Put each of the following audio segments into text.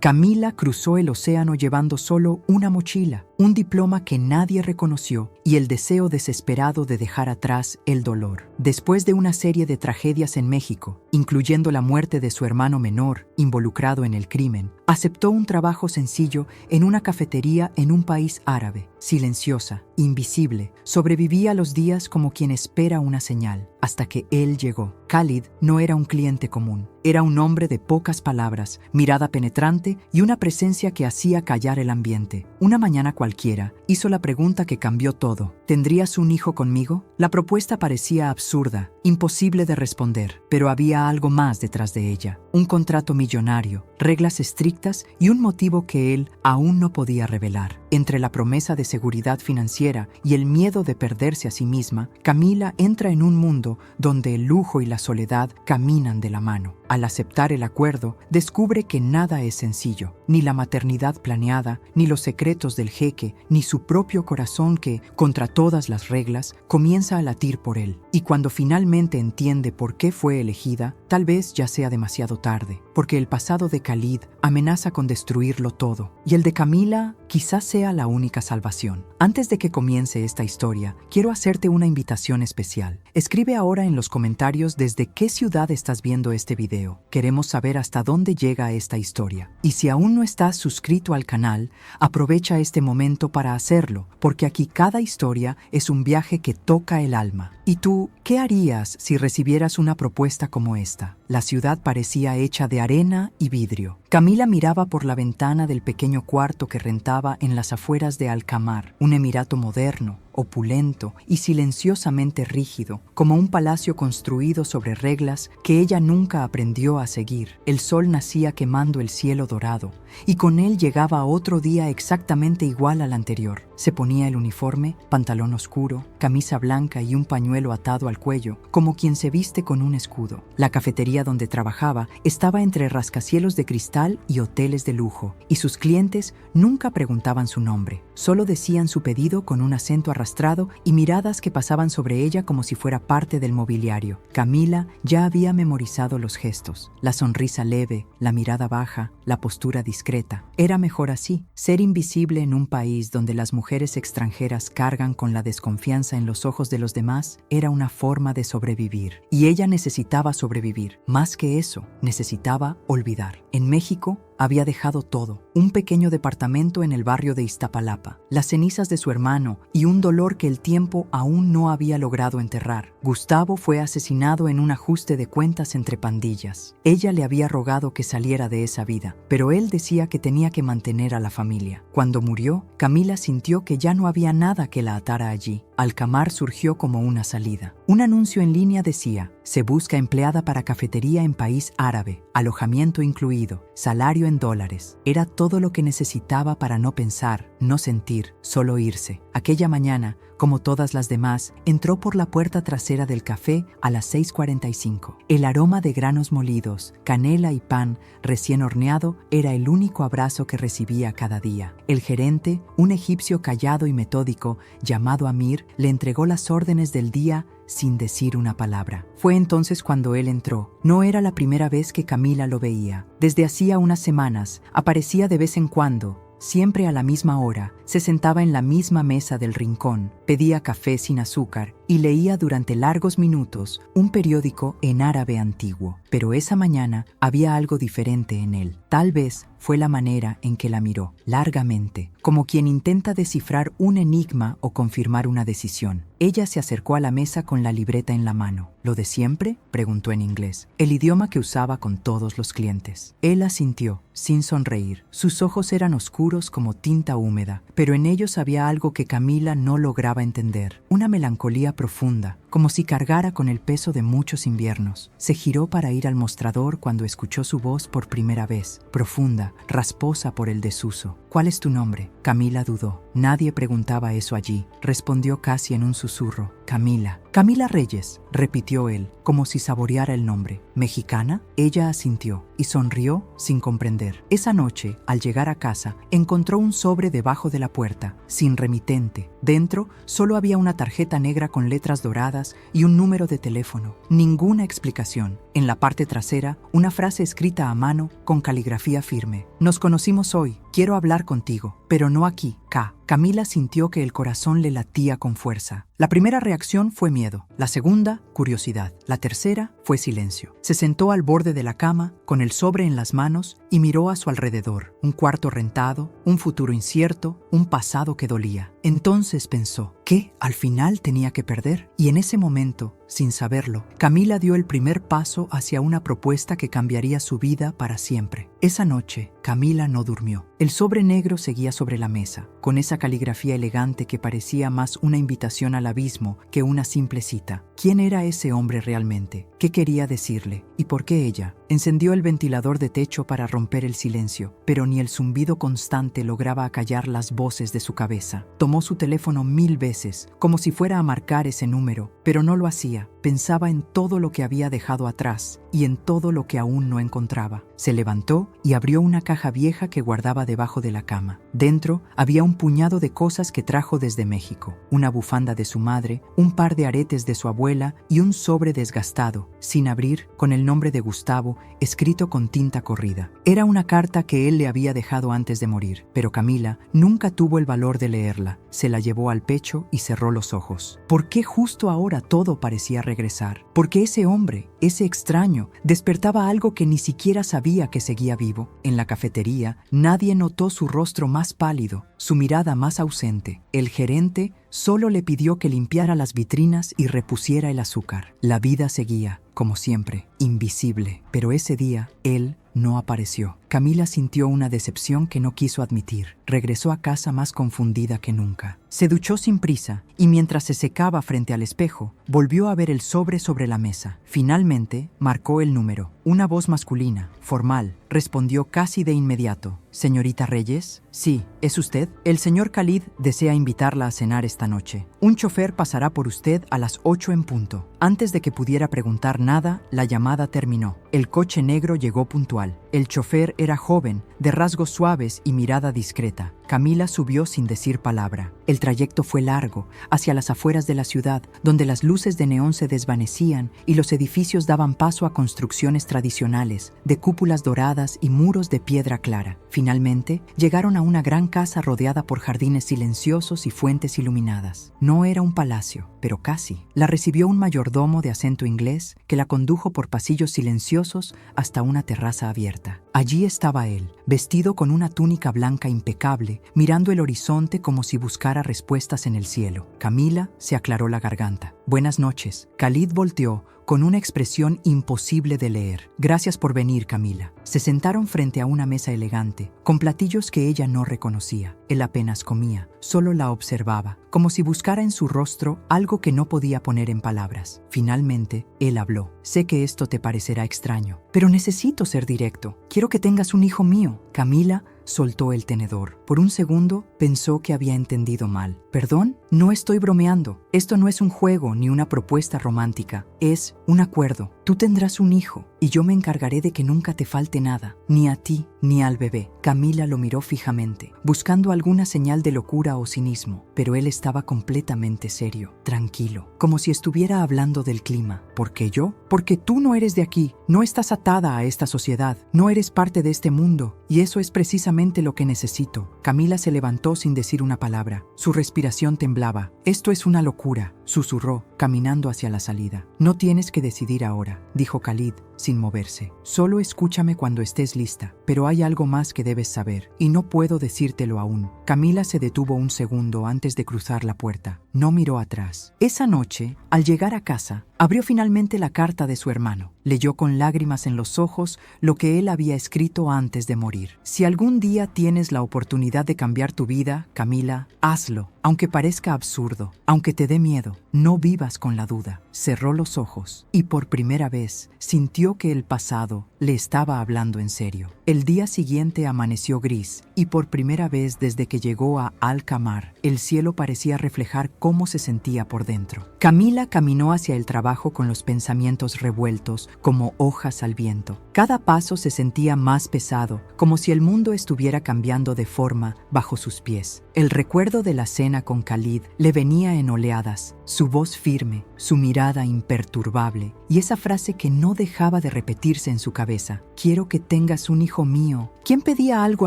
Camila cruzó el océano llevando solo una mochila, un diploma que nadie reconoció y el deseo desesperado de dejar atrás el dolor. Después de una serie de tragedias en México, incluyendo la muerte de su hermano menor involucrado en el crimen, aceptó un trabajo sencillo en una cafetería en un país árabe. Silenciosa, invisible, sobrevivía los días como quien espera una señal, hasta que él llegó. Khalid no era un cliente común. Era un hombre de pocas palabras, mirada penetrante y una presencia que hacía callar el ambiente. Una mañana cualquiera, hizo la pregunta que cambió todo. ¿Tendrías un hijo conmigo? La propuesta parecía absurda, imposible de responder, pero había algo más detrás de ella. Un contrato millonario, reglas estrictas y un motivo que él aún no podía revelar. Entre la promesa de seguridad financiera y el miedo de perderse a sí misma, Camila entra en un mundo donde el lujo y la soledad caminan de la mano. Al aceptar el acuerdo, descubre que nada es sencillo, ni la maternidad planeada, ni los secretos del jeque, ni su propio corazón que, contra todas las reglas, comienza a latir por él. Y cuando finalmente entiende por qué fue elegida, tal vez ya sea demasiado tarde, porque el pasado de Khalid amenaza con destruirlo todo, y el de Camila quizás sea la única salvación. Antes de que comience esta historia, quiero hacerte una invitación especial. Escribe ahora en los comentarios desde qué ciudad estás viendo este video. Queremos saber hasta dónde llega esta historia. Y si aún no estás suscrito al canal, aprovecha este momento para hacerlo, porque aquí cada historia es un viaje que toca el alma. ¿Y tú, qué harías si recibieras una propuesta como esta? La ciudad parecía hecha de arena y vidrio. Camila miraba por la ventana del pequeño cuarto que rentaba en las afueras de Alcamar, un emirato moderno, opulento y silenciosamente rígido, como un palacio construido sobre reglas que ella nunca aprendió a seguir. El sol nacía quemando el cielo dorado, y con él llegaba otro día exactamente igual al anterior. Se ponía el uniforme, pantalón oscuro, camisa blanca y un pañuelo atado al cuello, como quien se viste con un escudo. La cafetería donde trabajaba estaba entre rascacielos de cristal y hoteles de lujo, y sus clientes nunca preguntaban su nombre, solo decían su pedido con un acento arrastrado y miradas que pasaban sobre ella como si fuera parte del mobiliario. Camila ya había memorizado los gestos, la sonrisa leve, la mirada baja, la postura discreta. Era mejor así. Ser invisible en un país donde las mujeres extranjeras cargan con la desconfianza en los ojos de los demás era una forma de sobrevivir. Y ella necesitaba sobrevivir. Más que eso, necesitaba olvidar. En México, había dejado todo, un pequeño departamento en el barrio de Iztapalapa, las cenizas de su hermano y un dolor que el tiempo aún no había logrado enterrar. Gustavo fue asesinado en un ajuste de cuentas entre pandillas. Ella le había rogado que saliera de esa vida, pero él decía que tenía que mantener a la familia. Cuando murió, Camila sintió que ya no había nada que la atara allí. Alcamar surgió como una salida. Un anuncio en línea decía: se busca empleada para cafetería en país árabe, alojamiento incluido, salario en $. Era todo lo que necesitaba para no pensar, no sentir, solo irse. Aquella mañana, como todas las demás, entró por la puerta trasera del café a las 6:45. El aroma de granos molidos, canela y pan recién horneado era el único abrazo que recibía cada día. El gerente, un egipcio callado y metódico, llamado Amir, le entregó las órdenes del día sin decir una palabra. Fue entonces cuando él entró. No era la primera vez que Camila lo veía. Desde hacía unas semanas, aparecía de vez en cuando, siempre a la misma hora, se sentaba en la misma mesa del rincón, pedía café sin azúcar y leía durante largos minutos un periódico en árabe antiguo. Pero esa mañana había algo diferente en él. Tal vez fue la manera en que la miró, largamente, como quien intenta descifrar un enigma o confirmar una decisión. Ella se acercó a la mesa con la libreta en la mano. ¿Lo de siempre?, preguntó en inglés, el idioma que usaba con todos los clientes. Él asintió, sin sonreír. Sus ojos eran oscuros como tinta húmeda, pero en ellos había algo que Camila no lograba entender, una melancolía profunda, como si cargara con el peso de muchos inviernos. Se giró para ir al mostrador cuando escuchó su voz por primera vez, profunda, rasposa por el desuso. ¿Cuál es tu nombre? Camila dudó. Nadie preguntaba eso allí. Respondió casi en un susurro. Camila. Camila Reyes, repitió él, como si saboreara el nombre. ¿Mexicana? Ella asintió y sonrió sin comprender. Esa noche, al llegar a casa, encontró un sobre debajo de la puerta, sin remitente. Dentro solo había una tarjeta negra con letras doradas y un número de teléfono. Ninguna explicación. En la parte trasera, una frase escrita a mano con caligrafía firme. Nos conocimos hoy. Quiero hablar contigo, pero no aquí, K. Camila sintió que el corazón le latía con fuerza. La primera reacción fue miedo, la segunda, curiosidad, la tercera fue silencio. Se sentó al borde de la cama, con el sobre en las manos, y miró a su alrededor. Un cuarto rentado, un futuro incierto, un pasado que dolía. Entonces pensó, ¿qué al final tenía que perder? Y en ese momento, sin saberlo, Camila dio el primer paso hacia una propuesta que cambiaría su vida para siempre. Esa noche, Camila no durmió. El sobre negro seguía sobre la mesa, con esa caligrafía elegante que parecía más una invitación al abismo que una simple cita. ¿Quién era ese hombre realmente? ¿Qué quería decirle? ¿Y por qué ella? Encendió el ventilador de techo para romper el silencio, pero ni el zumbido constante lograba acallar las voces de su cabeza. Tomó su teléfono 1000 veces, como si fuera a marcar ese número, pero no lo hacía. Pensaba en todo lo que había dejado atrás y en todo lo que aún no encontraba. Se levantó y abrió una caja vieja que guardaba debajo de la cama. Dentro había un puñado de cosas que trajo desde México. Una bufanda de su madre, un par de aretes de su abuela y un sobre desgastado, sin abrir, con el nombre de Gustavo, escrito con tinta corrida. Era una carta que él le había dejado antes de morir, pero Camila nunca tuvo el valor de leerla. Se la llevó al pecho y cerró los ojos. ¿Por qué justo ahora todo parecía regresar? Porque ese hombre, ese extraño, despertaba algo que ni siquiera sabía que seguía vivo. En la cafetería, nadie notó su rostro más pálido, su mirada más ausente. El gerente solo le pidió que limpiara las vitrinas y repusiera el azúcar. La vida seguía, como siempre, invisible, pero ese día, él no apareció. Camila sintió una decepción que no quiso admitir. Regresó a casa más confundida que nunca. Se duchó sin prisa y mientras se secaba frente al espejo, volvió a ver el sobre la mesa. Finalmente, marcó el número. Una voz masculina, formal, respondió casi de inmediato. ¿Señorita Reyes? Sí, ¿es usted? El señor Khalid desea invitarla a cenar esta noche. Un chofer pasará por usted a las 8 en punto. Antes de que pudiera preguntar nada, la llamada terminó. El coche negro llegó puntual. El chofer era joven, de rasgos suaves y mirada discreta. Camila subió sin decir palabra. El trayecto fue largo, hacia las afueras de la ciudad, donde las luces de neón se desvanecían y los edificios daban paso a construcciones tradicionales, de cúpulas doradas y muros de piedra clara. Finalmente, llegaron a una gran casa rodeada por jardines silenciosos y fuentes iluminadas. No era un palacio, pero casi. La recibió un mayordomo de acento inglés que la condujo por pasillos silenciosos hasta una terraza abierta. Allí estaba él, vestido con una túnica blanca impecable, mirando el horizonte como si buscara respuestas en el cielo. Camila se aclaró la garganta. Buenas noches. Khalid volteó con una expresión imposible de leer. Gracias por venir, Camila. Se sentaron frente a una mesa elegante, con platillos que ella no reconocía. Él apenas comía, solo la observaba, como si buscara en su rostro algo que no podía poner en palabras. Finalmente, él habló. Sé que esto te parecerá extraño, pero necesito ser directo. Quiero que tengas un hijo mío. Camila soltó el tenedor. Por un segundo pensó que había entendido mal. ¿Perdón? No estoy bromeando. Esto no es un juego ni una propuesta romántica. Es un acuerdo. Tú tendrás un hijo y yo me encargaré de que nunca te falte nada, ni a ti ni al bebé. Camila lo miró fijamente, buscando alguna señal de locura o cinismo, pero él estaba completamente serio, tranquilo, como si estuviera hablando del clima. ¿Por qué yo? Porque tú no eres de aquí, no estás atada a esta sociedad, no eres parte de este mundo, y eso es precisamente lo que necesito. Camila se levantó sin decir una palabra. Su respiración temblaba. Esto es una locura, susurró, caminando hacia la salida. No tienes que decidir ahora, dijo Khalid, sin moverse. Solo escúchame cuando estés lista, pero hay algo más que debes saber, y no puedo decírtelo aún. Camila se detuvo un segundo antes de cruzar la puerta. No miró atrás. Esa noche, al llegar a casa, abrió finalmente la carta de su hermano. Leyó con lágrimas en los ojos lo que él había escrito antes de morir. Si algún día tienes la oportunidad de cambiar tu vida, Camila, hazlo. Aunque parezca absurdo, aunque te dé miedo, no vivas con la duda. Cerró los ojos y por primera vez sintió que el pasado le estaba hablando en serio. El día siguiente amaneció gris y por primera vez desde que llegó a Al-Qamar, el cielo parecía reflejar cómo se sentía por dentro. Camila caminó hacia el trabajo con los pensamientos revueltos como hojas al viento. Cada paso se sentía más pesado, como si el mundo estuviera cambiando de forma bajo sus pies. El recuerdo de la cena con Khalid le venía en oleadas, su voz firme, su mirada imperturbable y esa frase que no dejaba de repetirse en su cabeza: quiero que tengas un hijo mío. ¿Quién pedía algo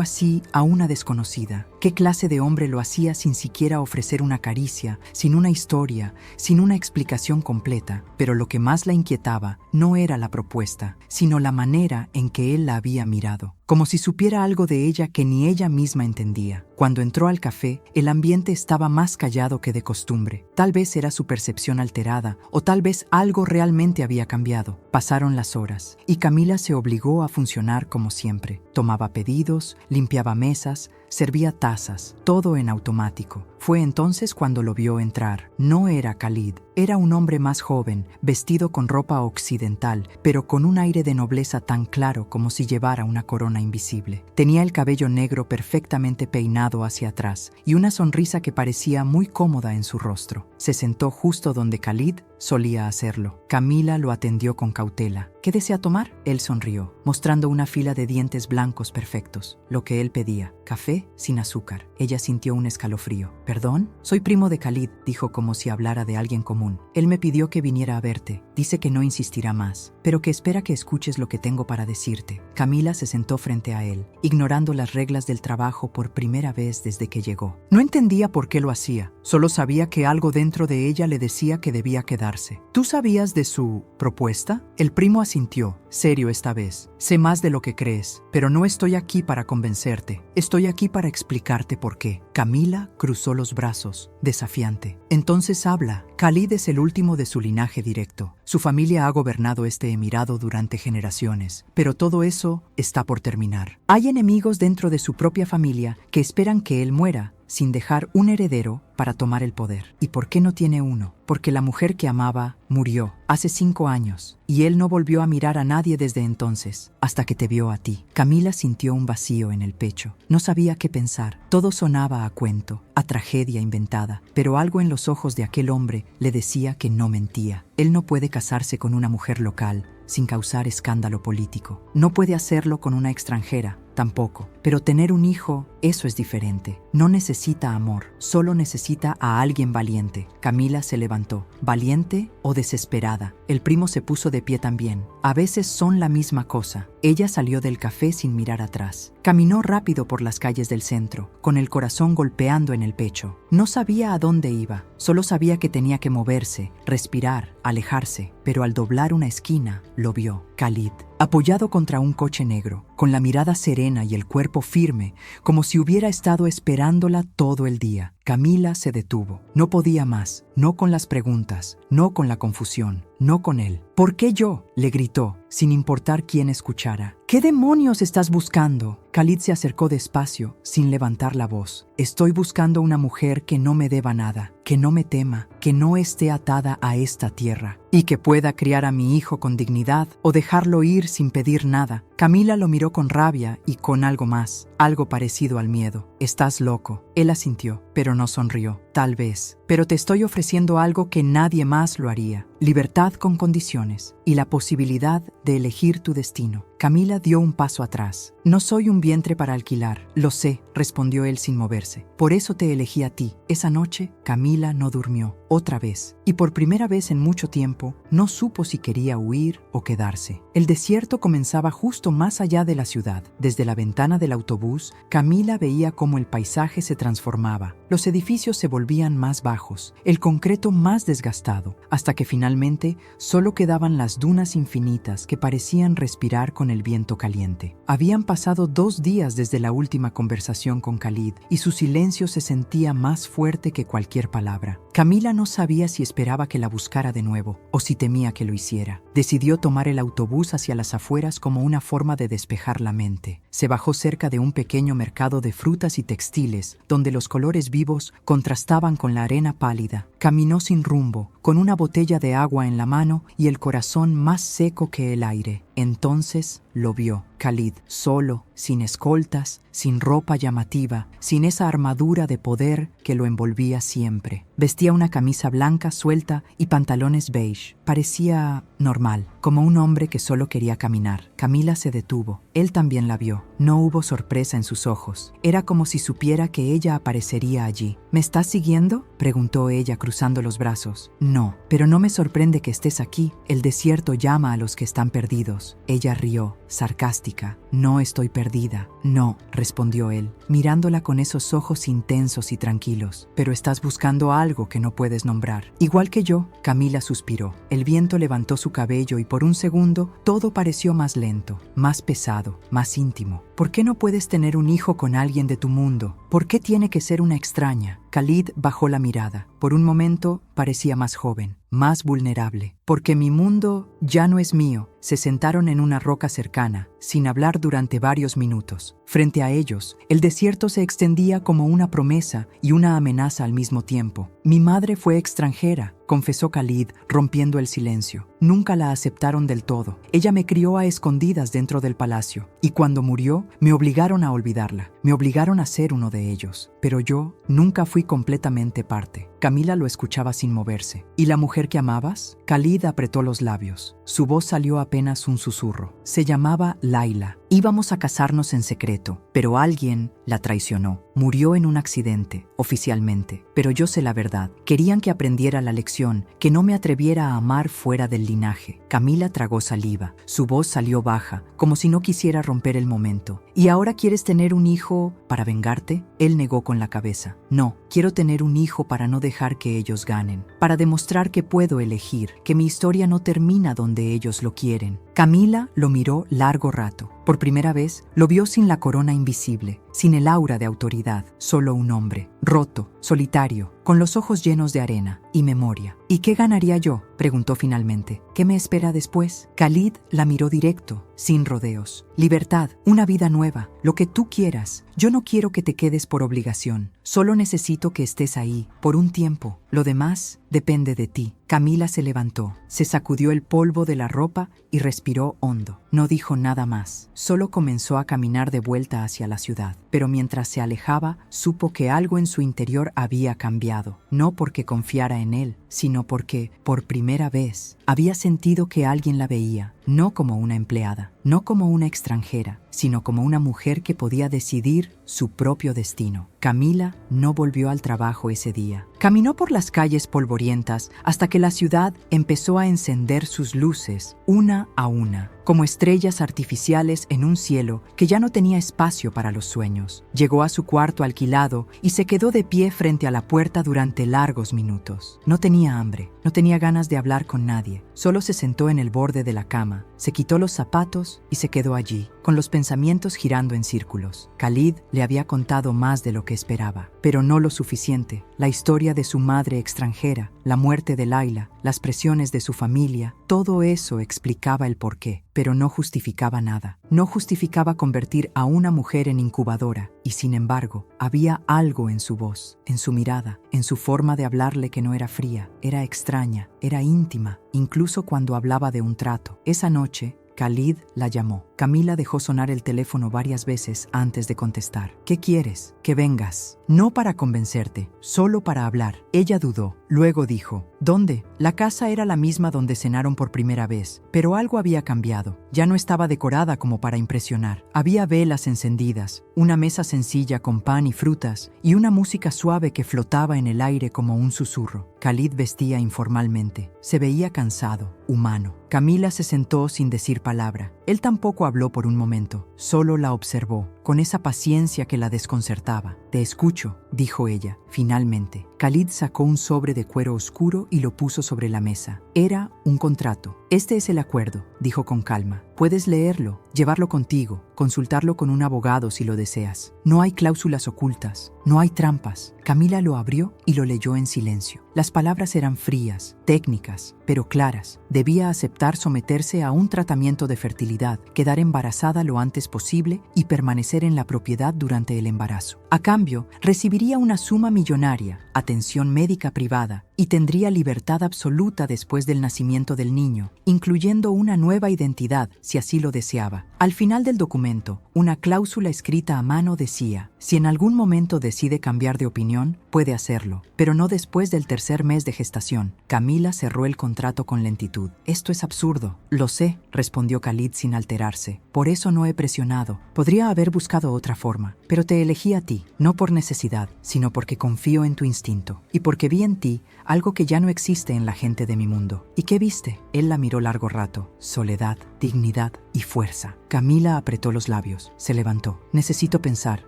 así a una desconocida? ¿Qué clase de hombre lo hacía sin siquiera ofrecer una caricia, sin una historia, sin una explicación completa? Pero lo que más la inquietaba no era la propuesta, sino la manera en que él la había mirado, como si supiera algo de ella que ni ella misma entendía. Cuando entró al café, el ambiente estaba más callado que de costumbre. Tal vez era su percepción alterada, o tal vez algo realmente había cambiado. Pasaron las horas, y Camila se obligó a funcionar como siempre. Tomaba pedidos, limpiaba mesas, servía tazas, todo en automático. Fue entonces cuando lo vio entrar. No era Khalid, era un hombre más joven, vestido con ropa occidental, pero con un aire de nobleza tan claro como si llevara una corona invisible. Tenía el cabello negro perfectamente peinado hacia atrás y una sonrisa que parecía muy cómoda en su rostro. Se sentó justo donde Khalid solía hacerlo. Camila lo atendió con cautela. ¿Qué desea tomar? Él sonrió, mostrando una fila de dientes blancos perfectos. Lo que él pedía: café sin azúcar. Ella sintió un escalofrío. ¿Perdón? Soy primo de Khalid, dijo como si hablara de alguien común. Él me pidió que viniera a verte. Dice que no insistirá más, pero que espera que escuches lo que tengo para decirte. Camila se sentó frente a él, ignorando las reglas del trabajo por primera vez desde que llegó. No entendía por qué lo hacía, solo sabía que algo dentro de ella le decía que debía quedarse. ¿Tú sabías de su propuesta? El primo asintió, serio esta vez. Sé más de lo que crees, pero no estoy aquí para convencerte. Estoy aquí para explicarte por qué. Camila cruzó los brazos, desafiante. Entonces habla. Khalid es el último de su linaje directo. Su familia ha gobernado este emirado durante generaciones, pero todo eso está por terminar. Hay enemigos dentro de su propia familia que esperan que él muera, sin dejar un heredero para tomar el poder. ¿Y por qué no tiene uno? Porque la mujer que amaba murió hace 5 años y él no volvió a mirar a nadie desde entonces, hasta que te vio a ti. Camila sintió un vacío en el pecho. No sabía qué pensar. Todo sonaba a cuento, a tragedia inventada, pero algo en los ojos de aquel hombre le decía que no mentía. Él no puede casarse con una mujer local sin causar escándalo político. No puede hacerlo con una extranjera, tampoco. Pero tener un hijo, eso es diferente. No necesita amor, solo necesita a alguien valiente. Camila se levantó. ¿Valiente o desesperada? El primo se puso de pie también. A veces son la misma cosa. Ella salió del café sin mirar atrás. Caminó rápido por las calles del centro, con el corazón golpeando en el pecho. No sabía a dónde iba, solo sabía que tenía que moverse, respirar, alejarse. Pero al doblar una esquina, lo vio. Khalid, apoyado contra un coche negro, con la mirada serena y el cuerpo firme, como si hubiera estado esperándola todo el día. Camila se detuvo. No podía más, no con las preguntas, no con la confusión, no con él. ¿Por qué yo?, le gritó, sin importar quién escuchara. ¿Qué demonios estás buscando? Khalid se acercó despacio, sin levantar la voz. Estoy buscando una mujer que no me deba nada, que no me tema, que no esté atada a esta tierra y que pueda criar a mi hijo con dignidad o dejarlo ir sin pedir nada. Camila lo miró con rabia y con algo más, algo parecido al miedo. Estás loco. Él asintió, pero no sonrió. Tal vez, pero te estoy ofreciendo algo que nadie más lo haría. Libertad con condiciones y la posibilidad de elegir tu destino. Camila dio un paso atrás. No soy un vientre para alquilar. Lo sé, respondió él sin moverse. Por eso te elegí a ti. Esa noche, Camila no durmió. Otra vez. Y por primera vez en mucho tiempo, no supo si quería huir o quedarse. El desierto comenzaba justo más allá de la ciudad. Desde la ventana del autobús, Camila veía cómo el paisaje se transformaba. Los edificios se volvían más bajos, el concreto más desgastado, hasta que finalmente solo quedaban las dunas infinitas que parecían respirar con el viento caliente. Habían pasado 2 días desde la última conversación con Khalid y su silencio se sentía más fuerte que cualquier palabra. Camila no sabía si esperaba que la buscara de nuevo o si temía que lo hiciera. Decidió tomar el autobús hacia las afueras como una forma de despejar la mente. Se bajó cerca de un pequeño mercado de frutas y textiles, donde los colores vivos contrastaban con la arena pálida. Caminó sin rumbo, con una botella de agua en la mano y el corazón más seco que el aire. Entonces lo vio, Khalid, solo, sin escoltas, sin ropa llamativa, sin esa armadura de poder que lo envolvía siempre. Vestía una camisa blanca suelta y pantalones beige. Parecía normal, como un hombre que solo quería caminar. Camila se detuvo. Él también la vio. No hubo sorpresa en sus ojos. Era como si supiera que ella aparecería allí. ¿Me estás siguiendo?, preguntó ella cruzando los brazos. No, pero no me sorprende que estés aquí. El desierto llama a los que están perdidos. Ella rió, sarcástica. No estoy perdida. No, respondió él, mirándola con esos ojos intensos y tranquilos. Pero estás buscando algo que no puedes nombrar. Igual que yo, Camila suspiró. El viento levantó su cabello y por un segundo todo pareció más lento, más pesado, más íntimo. ¿Por qué no puedes tener un hijo con alguien de tu mundo? ¿Por qué tiene que ser una extraña? Khalid bajó la mirada. Por un momento parecía más joven, más vulnerable. Porque mi mundo ya no es mío. Se sentaron en una roca cercana, sin hablar durante varios minutos. Frente a ellos, el desierto se extendía como una promesa y una amenaza al mismo tiempo. Mi madre fue extranjera, confesó Khalid, rompiendo el silencio. Nunca la aceptaron del todo. Ella me crió a escondidas dentro del palacio, y cuando murió, me obligaron a olvidarla. Me obligaron a ser uno de ellos. Pero yo nunca fui completamente parte. Camila lo escuchaba sin moverse. ¿Y la mujer que amabas? Khalid apretó los labios. Su voz salió apenas un susurro. Se llamaba Laila. Íbamos a casarnos en secreto, pero alguien la traicionó. Murió en un accidente, oficialmente. Pero yo sé la verdad. Querían que aprendiera la lección, que no me atreviera a amar fuera del linaje. Camila tragó saliva. Su voz salió baja, como si no quisiera romper el momento. ¿Y ahora quieres tener un hijo para vengarte? Él negó con la cabeza. No, quiero tener un hijo para no dejar que ellos ganen. Para demostrar que puedo elegir, que mi historia no termina donde ellos lo quieren. Camila lo miró largo rato. Por primera vez, lo vio sin la corona invisible, sin el aura de autoridad, solo un hombre, roto, solitario, con los ojos llenos de arena y memoria. ¿Y qué ganaría yo?, preguntó finalmente. ¿Qué me espera después? Khalid la miró directo, sin rodeos. Libertad, una vida nueva, lo que tú quieras. Yo no quiero que te quedes por obligación. Solo necesito que estés ahí, por un tiempo. Lo demás depende de ti. Camila se levantó, se sacudió el polvo de la ropa y respiró hondo. No dijo nada más. Solo comenzó a caminar de vuelta hacia la ciudad. Pero mientras se alejaba, supo que algo en su interior había cambiado. No porque confiara en él, sino porque, por primera vez, había sentido que alguien la veía, no como una empleada, no como una extranjera, sino como una mujer que podía decidir su propio destino. Camila no volvió al trabajo ese día. Caminó por las calles polvorientas hasta que la ciudad empezó a encender sus luces, una a una, como estrellas artificiales en un cielo que ya no tenía espacio para los sueños. Llegó a su cuarto alquilado y se quedó de pie frente a la puerta durante largos minutos. No tenía hambre, no tenía ganas de hablar con nadie. Solo se sentó en el borde de la cama, se quitó los zapatos y se quedó allí, con los pensamientos girando en círculos. Khalid le había contado más de lo que esperaba, pero no lo suficiente. La historia de su madre extranjera, la muerte de Laila, las presiones de su familia, todo eso explicaba el porqué, pero no justificaba nada. No justificaba convertir a una mujer en incubadora, y sin embargo, había algo en su voz, en su mirada, en su forma de hablarle que no era fría, era extraña, era íntima, incluso cuando hablaba de un trato. Esa noche, Khalid la llamó. Camila dejó sonar el teléfono varias veces antes de contestar. ¿Qué quieres? Que vengas. No para convencerte, solo para hablar. Ella dudó. Luego dijo, ¿dónde? La casa era la misma donde cenaron por primera vez, pero algo había cambiado. Ya no estaba decorada como para impresionar. Había velas encendidas, una mesa sencilla con pan y frutas, y una música suave que flotaba en el aire como un susurro. Khalid vestía informalmente. Se veía cansado, humano. Camila se sentó sin decir palabra. Él tampoco habló por un momento, solo la observó, con esa paciencia que la desconcertaba. «Te escucho», dijo ella, finalmente. Khalid sacó un sobre de cuero oscuro y lo puso sobre la mesa. Era un contrato. Este es el acuerdo, dijo con calma. Puedes leerlo, llevarlo contigo, consultarlo con un abogado si lo deseas. No hay cláusulas ocultas, no hay trampas. Camila lo abrió y lo leyó en silencio. Las palabras eran frías, técnicas, pero claras. Debía aceptar someterse a un tratamiento de fertilidad, quedar embarazada lo antes posible y permanecer en la propiedad durante el embarazo. A cambio, recibiría una suma millonaria, atención médica privada y tendría libertad absoluta después del nacimiento del niño, incluyendo una nueva identidad si así lo deseaba. Al final del documento, una cláusula escrita a mano decía: si en algún momento decide cambiar de opinión, puede hacerlo, pero no después del tercer mes de gestación. Camila cerró el contrato con lentitud. Esto es absurdo. Lo sé, respondió Khalid sin alterarse. Por eso no he presionado. Podría haber buscado otra forma, pero te elegí a ti, no por necesidad, sino porque confío en tu instinto y porque vi en ti algo que ya no existe en la gente de mi mundo. ¿Y qué viste? Él la miró largo rato. Soledad, dignidad y fuerza. Camila apretó los labios. Se levantó. Necesito pensar.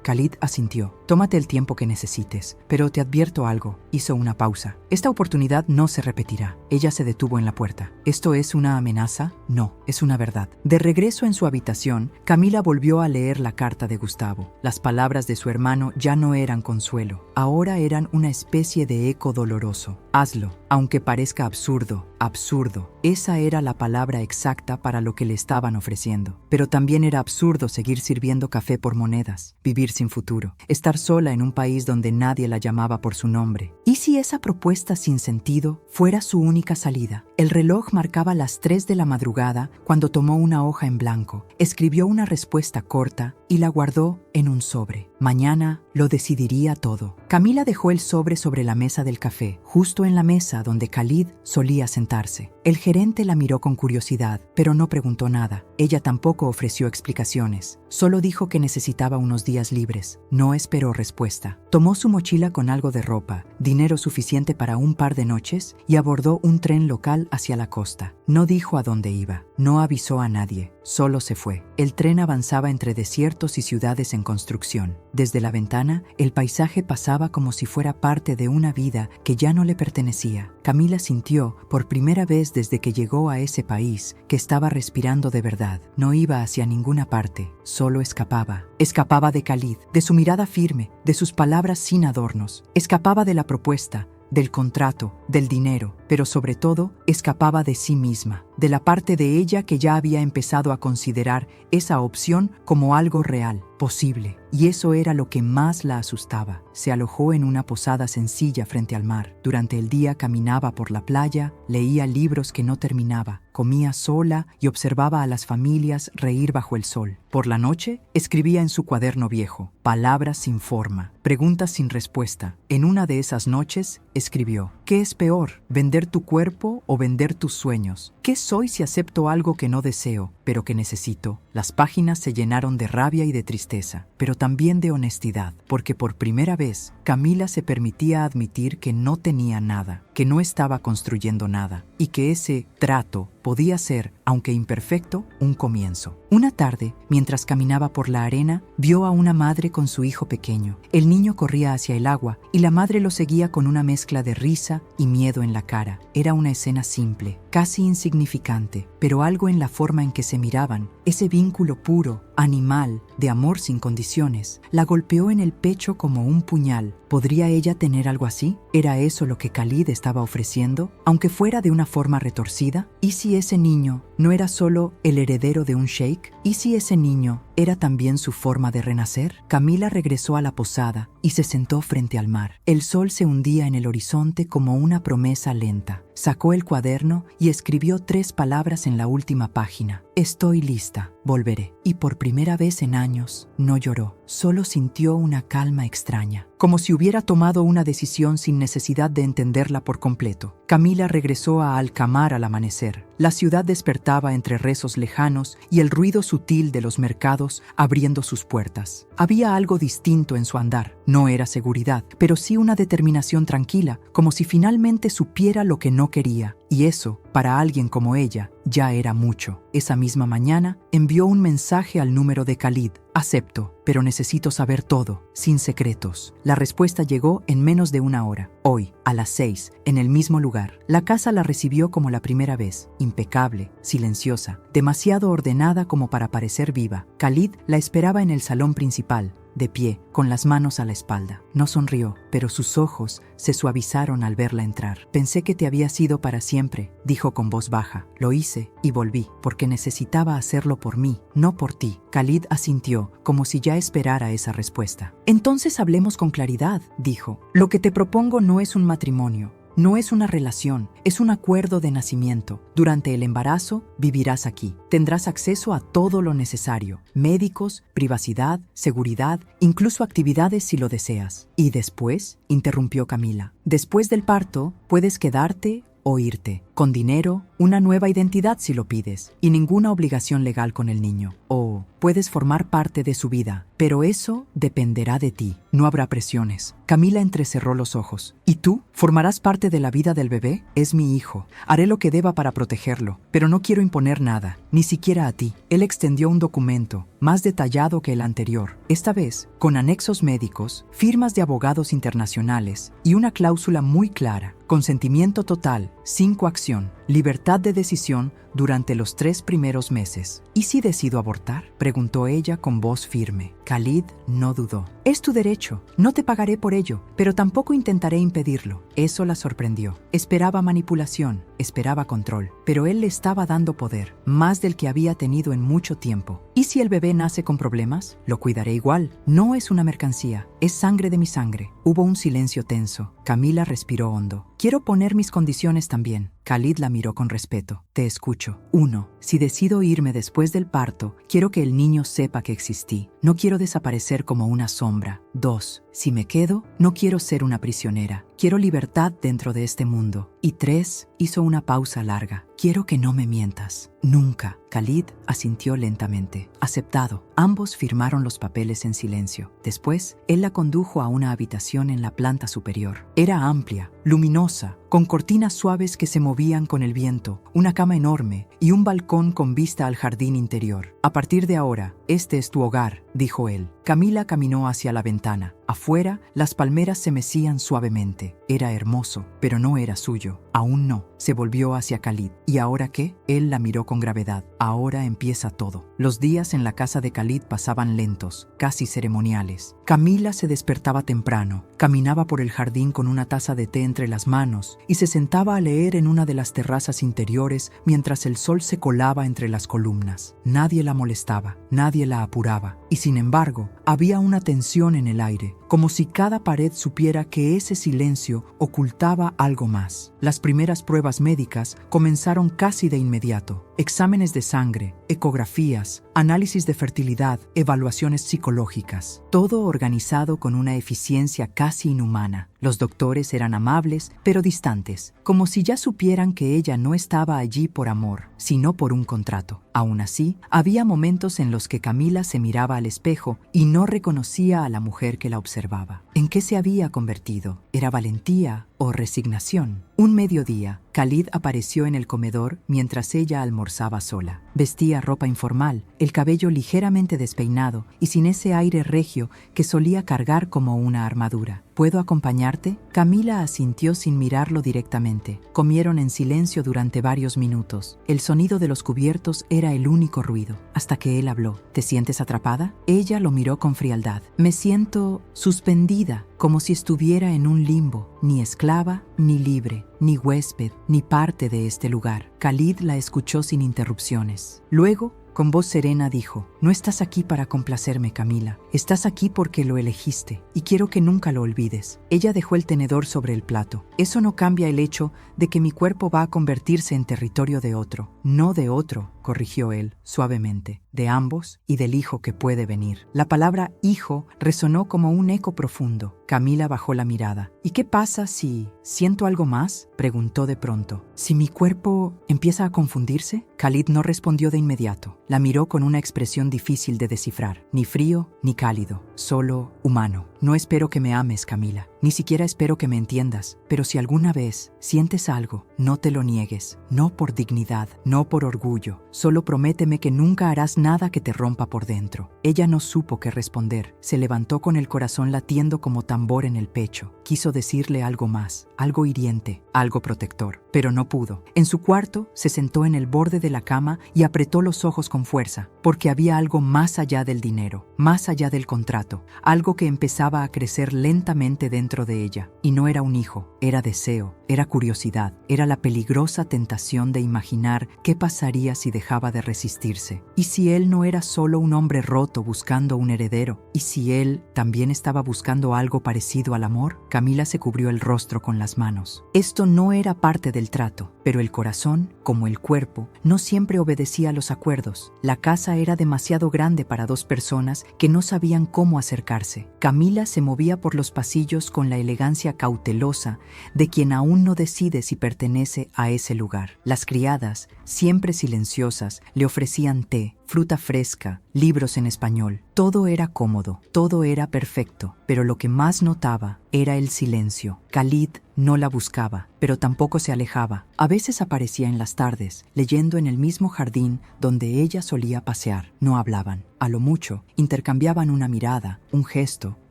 Khalid asintió. Tómate el tiempo que necesites, pero te advierto algo. Hizo una pausa. Esta oportunidad no se repetirá. Ella se detuvo en la puerta. ¿Esto es una amenaza? No, es una verdad. De regreso en su habitación, Camila volvió a leer la carta de Gustavo. Las palabras de su hermano ya no eran consuelo. Ahora eran una especie de eco doloroso. Hazlo, aunque parezca absurdo. Absurdo. Esa era la palabra exacta para lo que le estaban ofreciendo. Pero también era absurdo seguir sirviendo café por monedas, vivir sin futuro, estar sola en un país donde nadie la llamaba por su nombre. ¿Y si esa propuesta sin sentido fuera su única salida? El reloj marcaba las 3 de la madrugada cuando tomó una hoja en blanco, escribió una respuesta corta y la guardó en un sobre. Mañana lo decidiría todo. Camila dejó el sobre sobre la mesa del café, justo en la mesa donde Khalid solía sentarse. El gerente la miró con curiosidad, pero no preguntó nada. Ella tampoco ofreció explicaciones. Solo dijo que necesitaba unos días libres. No esperó respuesta. Tomó su mochila con algo de ropa, dinero suficiente para un par de noches y abordó un tren local hacia la costa. No dijo a dónde iba, no avisó a nadie, solo se fue. El tren avanzaba entre desiertos y ciudades en construcción. Desde la ventana, el paisaje pasaba como si fuera parte de una vida que ya no le pertenecía. Camila sintió, por primera vez desde que llegó a ese país, que estaba respirando de verdad. No iba hacia ninguna parte, solo escapaba. Escapaba de Khalid, de su mirada firme, de sus palabras sin adornos. Escapaba de la propuesta, del contrato, del dinero, pero sobre todo escapaba de sí misma, de la parte de ella que ya había empezado a considerar esa opción como algo real, posible. Y eso era lo que más la asustaba. Se alojó en una posada sencilla frente al mar. Durante el día caminaba por la playa, leía libros que no terminaba, comía sola y observaba a las familias reír bajo el sol. Por la noche, escribía en su cuaderno viejo, palabras sin forma, preguntas sin respuesta. En una de esas noches, escribió: ¿qué es peor, vender tu cuerpo o vender tus sueños? ¿Qué soy si acepto algo que no deseo, pero que necesito? Las páginas se llenaron de rabia y de tristeza, pero también de honestidad, porque por primera vez, Camila se permitía admitir que no tenía nada, que no estaba construyendo nada, y que ese trato podía ser, aunque imperfecto, un comienzo. Una tarde, mientras caminaba por la arena, vio a una madre con su hijo pequeño. El niño corría hacia el agua y la madre lo seguía con una mezcla de risa y miedo en la cara. Era una escena simple, casi insignificante, pero algo en la forma en que se miraban, ese vínculo puro, animal, de amor sin condiciones, la golpeó en el pecho como un puñal. ¿Podría ella tener algo así? ¿Era eso lo que Khalid estaba ofreciendo, aunque fuera de una forma retorcida? ¿Y si ese niño no era solo el heredero de un sheik? ¿Y si ese niño era también su forma de renacer? Camila regresó a la posada y se sentó frente al mar. El sol se hundía en el horizonte como una promesa lenta. Sacó el cuaderno y escribió 3 palabras en la última página. Estoy lista, volveré. Y por primera vez en años, no lloró, solo sintió una calma extraña, como si hubiera tomado una decisión sin necesidad de entenderla por completo. Camila regresó a Alcamar al amanecer. La ciudad despertaba entre rezos lejanos y el ruido sutil de los mercados abriendo sus puertas. Había algo distinto en su andar. No era seguridad, pero sí una determinación tranquila, como si finalmente supiera lo que no quería. Y eso, para alguien como ella, ya era mucho. Esa misma mañana, envió Envió un mensaje al número de Khalid. Acepto, pero necesito saber todo, sin secretos. La respuesta llegó en menos de una hora. Hoy, a las 6, en el mismo lugar. La casa la recibió como la primera vez, impecable, silenciosa, demasiado ordenada como para parecer viva. Khalid la esperaba en el salón principal, de pie, con las manos a la espalda. No sonrió, pero sus ojos se suavizaron al verla entrar. Pensé que te habías ido para siempre, dijo con voz baja. Lo hice y volví, porque necesitaba hacerlo por mí, no por ti. Khalid asintió, como si ya esperara esa respuesta. Entonces hablemos con claridad, dijo. Lo que te propongo no es un matrimonio. No es una relación, es un acuerdo de nacimiento. Durante el embarazo, vivirás aquí. Tendrás acceso a todo lo necesario: médicos, privacidad, seguridad, incluso actividades si lo deseas. Y después, interrumpió Camila, después del parto, puedes quedarte o irte, con dinero, una nueva identidad si lo pides, y ninguna obligación legal con el niño. O puedes formar parte de su vida, pero eso dependerá de ti. No habrá presiones. Camila entrecerró los ojos. ¿Y tú? ¿Formarás parte de la vida del bebé? Es mi hijo. Haré lo que deba para protegerlo, pero no quiero imponer nada, ni siquiera a ti. Él extendió un documento, más detallado que el anterior, esta vez con anexos médicos, firmas de abogados internacionales y una cláusula muy clara: consentimiento total, sin coacción, libertad de decisión durante los 3 primeros meses. ¿Y si decido abortar?, preguntó ella con voz firme. Khalid no dudó. Es tu derecho, no te pagaré por ello, pero tampoco intentaré impedirlo. Eso la sorprendió. Esperaba manipulación, esperaba control, pero él le estaba dando poder, más del que había tenido en mucho tiempo. ¿Y si el bebé nace con problemas? Lo cuidaré igual. No es una mercancía, es sangre de mi sangre. Hubo un silencio tenso. Camila respiró hondo. Quiero poner mis condiciones también. Khalid la miró con respeto. Te escucho. 1. Si decido irme después del parto, quiero que el niño sepa que existí. No quiero desaparecer como una sombra. 2. Si me quedo, no quiero ser una prisionera. Quiero libertad dentro de este mundo. Y 3. Hizo una pausa larga. Quiero que no me mientas. Nunca. Khalid asintió lentamente. Aceptado. Ambos firmaron los papeles en silencio. Después, él la condujo a una habitación en la planta superior. Era amplia, luminosa, con cortinas suaves que se movían con el viento, una cama enorme y un balcón con vista al jardín interior. A partir de ahora, este es tu hogar, dijo él. Camila caminó hacia la ventana. Afuera, las palmeras se mecían suavemente. Era hermoso, pero no era suyo. Aún no. Se volvió hacia Khalid. ¿Y ahora qué? Él la miró con gravedad. Ahora empieza todo. Los días en la casa de Khalid pasaban lentos, casi ceremoniales. Camila se despertaba temprano, caminaba por el jardín con una taza de té entre las manos y se sentaba a leer en una de las terrazas interiores mientras el sol se colaba entre las columnas. Nadie la molestaba, nadie la apuraba, y sin embargo, había una tensión en el aire, como si cada pared supiera que ese silencio ocultaba algo más. Las primeras pruebas médicas comenzaron casi de inmediato. Exámenes de sangre, ecografías, análisis de fertilidad, evaluaciones psicológicas. Todo organizado con una eficiencia casi inhumana. Los doctores eran amables, pero distantes, como si ya supieran que ella no estaba allí por amor, sino por un contrato. Aún así, había momentos en los que Camila se miraba al espejo y no reconocía a la mujer que la observaba. ¿En qué se había convertido? ¿Era valentía o resignación? Un mediodía, Khalid apareció en el comedor mientras ella almorzaba sola. Vestía ropa informal, el cabello ligeramente despeinado y sin ese aire regio que solía cargar como una armadura. ¿Puedo acompañarte? Camila asintió sin mirarlo directamente. Comieron en silencio durante varios minutos. El sonido de los cubiertos era el único ruido, hasta que él habló. ¿Te sientes atrapada? Ella lo miró con frialdad. Me siento suspendida, como si estuviera en un limbo, ni esclava, ni libre, ni huésped, ni parte de este lugar. Khalid la escuchó sin interrupciones. Luego, con voz serena dijo: no estás aquí para complacerme, Camila. Estás aquí porque lo elegiste, y quiero que nunca lo olvides. Ella dejó el tenedor sobre el plato. Eso no cambia el hecho de que mi cuerpo va a convertirse en territorio de otro. No de otro, corrigió él, suavemente. De ambos y del hijo que puede venir. La palabra hijo resonó como un eco profundo. Camila bajó la mirada. ¿Y qué pasa si siento algo más?, preguntó de pronto. ¿Si mi cuerpo empieza a confundirse? Khalid no respondió de inmediato. La miró con una expresión difícil de descifrar. Ni frío ni cálido, solo humano. No espero que me ames, Camila. Ni siquiera espero que me entiendas. Pero si alguna vez sientes algo, no te lo niegues. No por dignidad, no por orgullo. Solo prométeme que nunca harás nada que te rompa por dentro. Ella no supo qué responder. Se levantó con el corazón latiendo como tambor en el pecho. Quiso decirle algo más, algo hiriente, algo protector, pero no pudo. En su cuarto, se sentó en el borde de la cama y apretó los ojos con fuerza, porque había algo más allá del dinero, más allá del contrato, algo que empezaba a crecer lentamente dentro de ella. Y no era un hijo, era deseo, era curiosidad, era la peligrosa tentación de imaginar qué pasaría si dejaba de resistirse. ¿Y si él no era solo un hombre roto buscando un heredero? ¿Y si él también estaba buscando algo parecido al amor? Camila se cubrió el rostro con las manos. Esto no era parte del trato, pero el corazón, como el cuerpo, no siempre obedecía a los acuerdos. La casa era demasiado grande para dos personas que no sabían cómo acercarse. Camila se movía por los pasillos con la elegancia cautelosa de quien aún no decide si pertenece a ese lugar. Las criadas, siempre silenciosas, le ofrecían té, fruta fresca, libros en español. Todo era cómodo, todo era perfecto, pero lo que más notaba era el silencio. Khalid no la buscaba, pero tampoco se alejaba. A veces aparecía en las tardes, leyendo en el mismo jardín donde ella solía pasear. No hablaban. A lo mucho, intercambiaban una mirada, un gesto,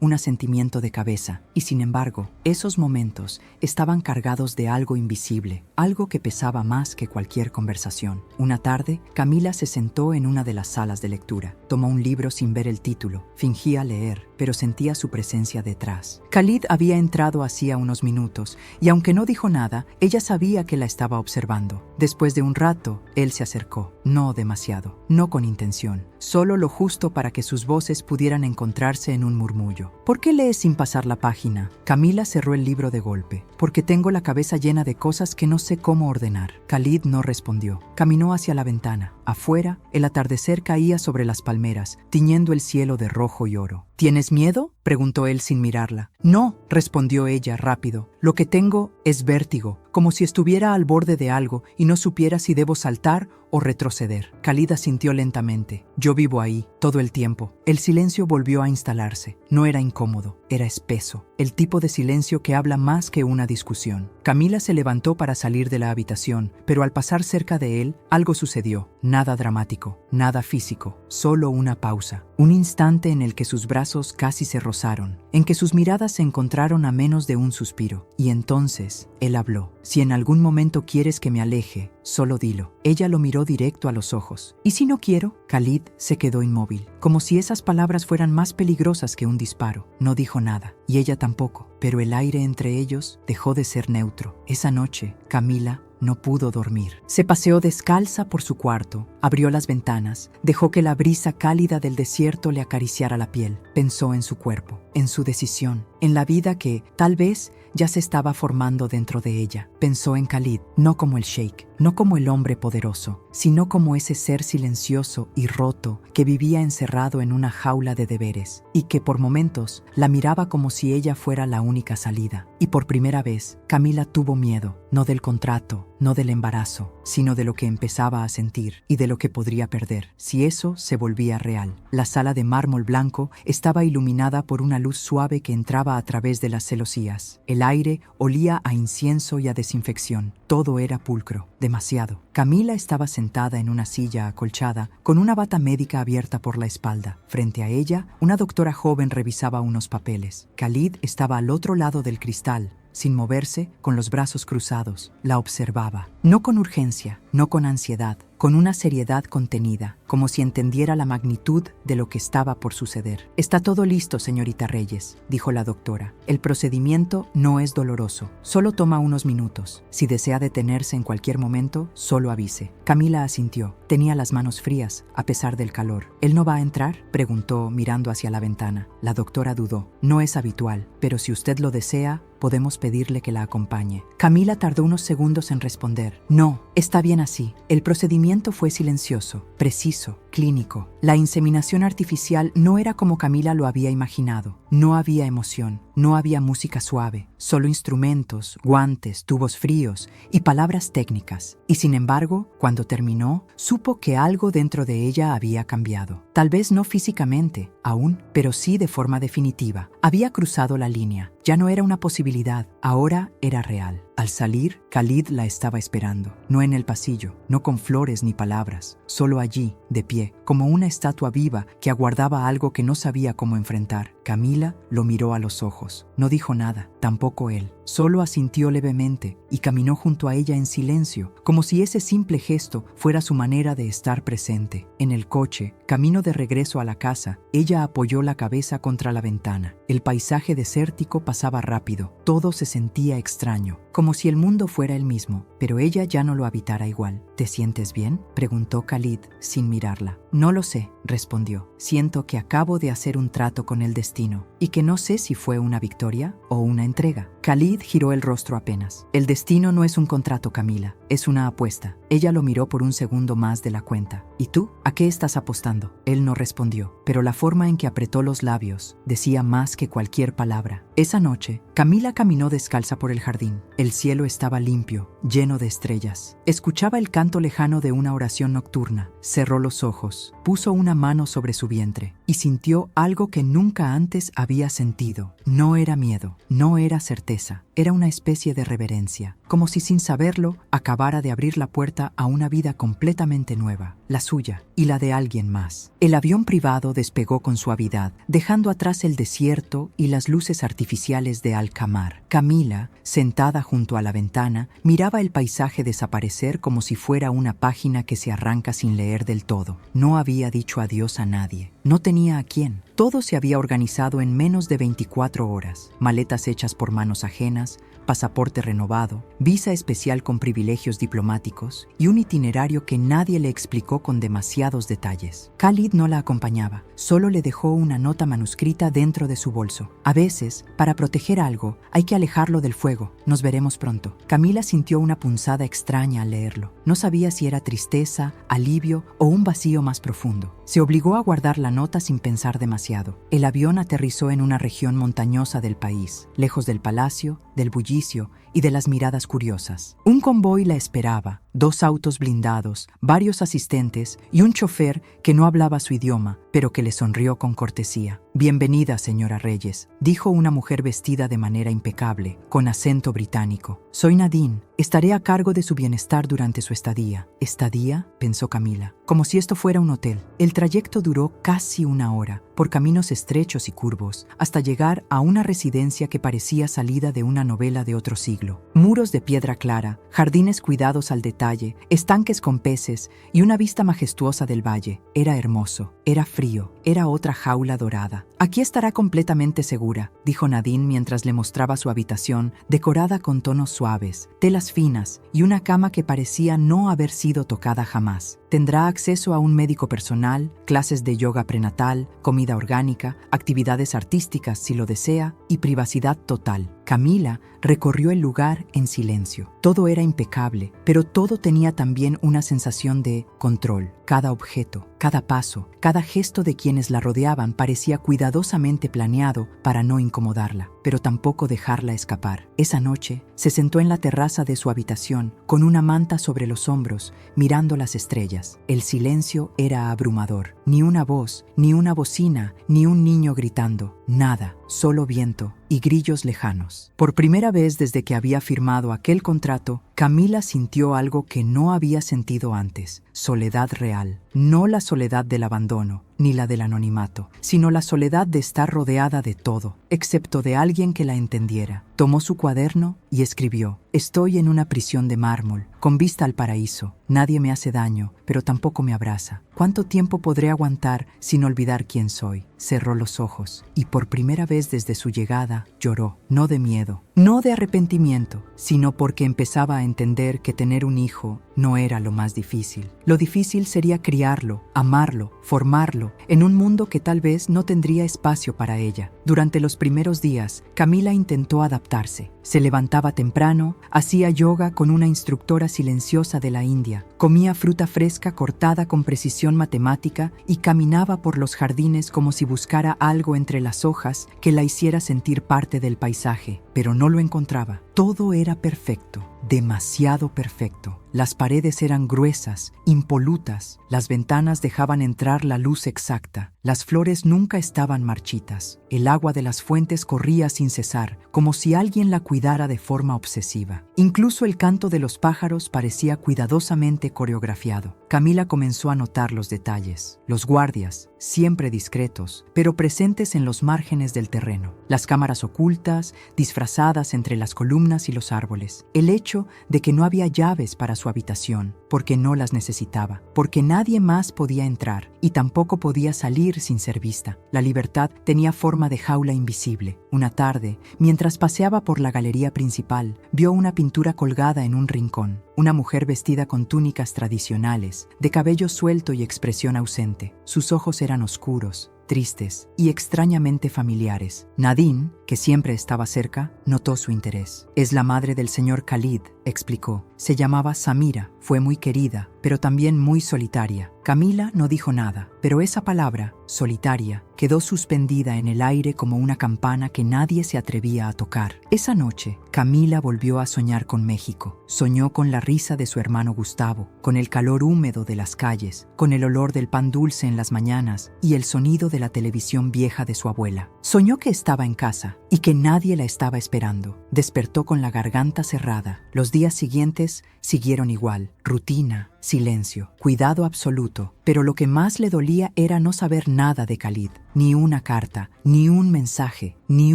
un asentimiento de cabeza. Y sin embargo, esos momentos estaban cargados de algo invisible, algo que pesaba más que cualquier conversación. Una tarde, Camila se sentó en una de las salas de lectura. Tomó un libro sin ver el título. Fingía leer, pero sentía su presencia detrás. Khalid había entrado hacía unos minutos, y aunque no dijo nada, ella sabía que la estaba observando. Después de un rato, él se acercó. No demasiado, no con intención, solo lo justo para que sus voces pudieran encontrarse en un murmullo. ¿Por qué lees sin pasar la página? Camila cerró el libro de golpe. Porque tengo la cabeza llena de cosas que no sé cómo ordenar. Khalid no respondió. Caminó hacia la ventana. Afuera, el atardecer caía sobre las palmeras, tiñendo el cielo de rojo y oro. ¿Tienes miedo?, preguntó él sin mirarla. No, respondió ella rápido. Lo que tengo es vértigo, como si estuviera al borde de algo y no supiera si debo saltar o retroceder. Khalid asintió lentamente. Yo vivo ahí, todo el tiempo. El silencio volvió a instalarse. No era incómodo, era espeso. El tipo de silencio que habla más que una discusión. Camila se levantó para salir de la habitación, pero al pasar cerca de él, algo sucedió. Nada dramático, nada físico, solo una pausa. Un instante en el que sus brazos casi se rozaron, en que sus miradas se encontraron a menos de un suspiro. Y entonces, él habló. Si en algún momento quieres que me aleje, solo dilo. Ella lo miró directo a los ojos. ¿Y si no quiero? Khalid se quedó inmóvil, como si esas palabras fueran más peligrosas que un disparo. No dijo nada, y ella tampoco, pero el aire entre ellos dejó de ser neutro. Esa noche, Camila no pudo dormir. Se paseó descalza por su cuarto, abrió las ventanas, dejó que la brisa cálida del desierto le acariciara la piel. Pensó en su cuerpo, en su decisión, en la vida que, tal vez, ya se estaba formando dentro de ella. Pensó en Khalid, no como el sheik, no como el hombre poderoso, sino como ese ser silencioso y roto que vivía encerrado en una jaula de deberes y que por momentos la miraba como si ella fuera la única salida. Y por primera vez, Camila tuvo miedo, no del contrato, no del embarazo, sino de lo que empezaba a sentir y de lo que podría perder, si eso se volvía real. La sala de mármol blanco estaba iluminada por una luz suave que entraba a través de las celosías. El aire olía a incienso y a desinfección. Todo era pulcro, demasiado. Camila estaba sentada en una silla acolchada, con una bata médica abierta por la espalda. Frente a ella, una doctora joven revisaba unos papeles. Khalid estaba al otro lado del cristal, sin moverse, con los brazos cruzados. La observaba, no con urgencia, no con ansiedad, con una seriedad contenida, como si entendiera la magnitud de lo que estaba por suceder. Está todo listo, señorita Reyes, dijo la doctora. El procedimiento no es doloroso, solo toma unos minutos. Si desea detenerse en cualquier momento, solo avise. Camila asintió. Tenía las manos frías, a pesar del calor. ¿Él no va a entrar?, preguntó, mirando hacia la ventana. La doctora dudó. No es habitual, pero si usted lo desea, podemos pedirle que la acompañe. Camila tardó unos segundos en responder. No, está bien así. El procedimiento fue silencioso, preciso, clínico. La inseminación artificial no era como Camila lo había imaginado. No había emoción, no había música suave, solo instrumentos, guantes, tubos fríos y palabras técnicas. Y sin embargo, cuando terminó, supo que algo dentro de ella había cambiado. Tal vez no físicamente, aún, pero sí de forma definitiva. Había cruzado la línea. Ya no era una posibilidad, ahora era real. Al salir, Khalid la estaba esperando. No en el pasillo, no con flores ni palabras, solo allí, de pie, como una estatua viva que aguardaba algo que no sabía cómo enfrentar. Camila lo miró a los ojos. No dijo nada, tampoco él. Solo asintió levemente y caminó junto a ella en silencio, como si ese simple gesto fuera su manera de estar presente. En el coche, camino de regreso a la casa, ella apoyó la cabeza contra la ventana. El paisaje desértico pasaba rápido. Todo se sentía extraño, como si el mundo fuera el mismo, pero ella ya no lo habitara igual. ¿Te sientes bien?, preguntó Khalid sin mirarla. No lo sé, respondió. Siento que acabo de hacer un trato con el destino y que no sé si fue una victoria o una entrega. Khalid giró el rostro apenas. El destino no es un contrato, Camila, es una apuesta. Ella lo miró por un segundo más de la cuenta. ¿Y tú? ¿A qué estás apostando? Él no respondió, pero la forma en que apretó los labios decía más que cualquier palabra. Esa noche, Camila caminó descalza por el jardín. El cielo estaba limpio, lleno de estrellas. Escuchaba el canto lejano de una oración nocturna. Cerró los ojos, puso una mano sobre su vientre y sintió algo que nunca antes había sentido. No era miedo, no era certeza, era una especie de reverencia, como si sin saberlo acabara de abrir la puerta a una vida completamente nueva, la suya y la de alguien más. El avión privado despegó con suavidad, dejando atrás el desierto y las luces artificiales de Alcamar. Camila, sentada junto a la ventana, miraba el paisaje desaparecer como si fuera una página que se arranca sin leer del todo. No había dicho adiós a nadie. No tenía a quién. Todo se había organizado en menos de 24 horas. Maletas hechas por manos ajenas, pasaporte renovado, visa especial con privilegios diplomáticos y un itinerario que nadie le explicó con demasiados detalles. Khalid no la acompañaba, solo le dejó una nota manuscrita dentro de su bolso. A veces, para proteger algo, hay que alejarlo del fuego. Nos veremos pronto. Camila sintió una punzada extraña al leerlo. No sabía si era tristeza, alivio o un vacío más profundo. Se obligó a guardar la nota sin pensar demasiado. El avión aterrizó en una región montañosa del país, lejos del palacio, del bullicio y de las miradas curiosas. Un convoy la esperaba, 2 autos blindados, varios asistentes y un chofer que no hablaba su idioma, pero que le sonrió con cortesía. «Bienvenida, señora Reyes», dijo una mujer vestida de manera impecable, con acento británico. «Soy Nadine. Estaré a cargo de su bienestar durante su estadía». «¿Estadía?», pensó Camila, como si esto fuera un hotel. El trayecto duró casi 1 hora, por caminos estrechos y curvos, hasta llegar a una residencia que parecía salida de una novela de otro siglo. Muros de piedra clara, jardines cuidados al detalle, estanques con peces y una vista majestuosa del valle. Era hermoso, era frío, era otra jaula dorada. «Aquí estará completamente segura», dijo Nadine mientras le mostraba su habitación, decorada con tonos suaves, telas finas y una cama que parecía no haber sido tocada jamás. Tendrá acceso a un médico personal, clases de yoga prenatal, comida orgánica, actividades artísticas si lo desea y privacidad total. Camila recorrió el lugar en silencio. Todo era impecable, pero todo tenía también una sensación de control. Cada objeto, cada paso, cada gesto de quienes la rodeaban parecía cuidadosamente planeado para no incomodarla, pero tampoco dejarla escapar. Esa noche se sentó en la terraza de su habitación, con una manta sobre los hombros, mirando las estrellas. El silencio era abrumador. Ni una voz, ni una bocina, ni un niño gritando. Nada, solo viento y grillos lejanos. Por primera vez desde que había firmado aquel contrato, Camila sintió algo que no había sentido antes: soledad real. No la soledad del abandono, ni la del anonimato, sino la soledad de estar rodeada de todo, excepto de alguien que la entendiera. Tomó su cuaderno y escribió: «Estoy en una prisión de mármol, con vista al paraíso. Nadie me hace daño, pero tampoco me abraza. ¿Cuánto tiempo podré aguantar sin olvidar quién soy?». Cerró los ojos y por primera vez desde su llegada lloró, no de miedo, no de arrepentimiento, sino porque empezaba a entender que tener un hijo no era lo más difícil. Lo difícil sería criarlo, amarlo, formarlo, en un mundo que tal vez no tendría espacio para ella. Durante los primeros días, Camila intentó adaptarse. Se levantaba temprano, hacía yoga con una instructora silenciosa de la India, comía fruta fresca cortada con precisión matemática y caminaba por los jardines como si buscara algo entre las hojas que la hiciera sentir parte del paisaje, pero no lo encontraba. Todo era perfecto, demasiado perfecto. Las paredes eran gruesas, impolutas, las ventanas dejaban entrar la luz exacta, las flores nunca estaban marchitas, el agua de las fuentes corría sin cesar, como si alguien la cuidara de forma obsesiva. Incluso el canto de los pájaros parecía cuidadosamente coreografiado. Camila comenzó a notar los detalles, los guardias, siempre discretos, pero presentes en los márgenes del terreno, las cámaras ocultas, disfrazadas entre las columnas y los árboles, el hecho de que no había llaves para su habitación, porque no las necesitaba, porque nadie más podía entrar y tampoco podía salir sin ser vista. La libertad tenía forma de jaula invisible. Una tarde, mientras paseaba por la galería principal, vio una pintura colgada en un rincón. Una mujer vestida con túnicas tradicionales, de cabello suelto y expresión ausente. Sus ojos eran oscuros, tristes y extrañamente familiares. Nadine, que siempre estaba cerca, notó su interés. «Es la madre del señor Khalid», explicó. Se llamaba Samira, fue muy querida, pero también muy solitaria. Camila no dijo nada, pero esa palabra, solitaria, quedó suspendida en el aire como una campana que nadie se atrevía a tocar. Esa noche, Camila volvió a soñar con México. Soñó con la risa de su hermano Gustavo, con el calor húmedo de las calles, con el olor del pan dulce en las mañanas y el sonido de la televisión vieja de su abuela. Soñó que estaba en casa y que nadie la estaba esperando. Despertó con la garganta cerrada. Los días siguientes siguieron igual. Rutina, silencio, cuidado absoluto. Pero lo que más le dolía era no saber nada de Khalid. Ni una carta, ni un mensaje, ni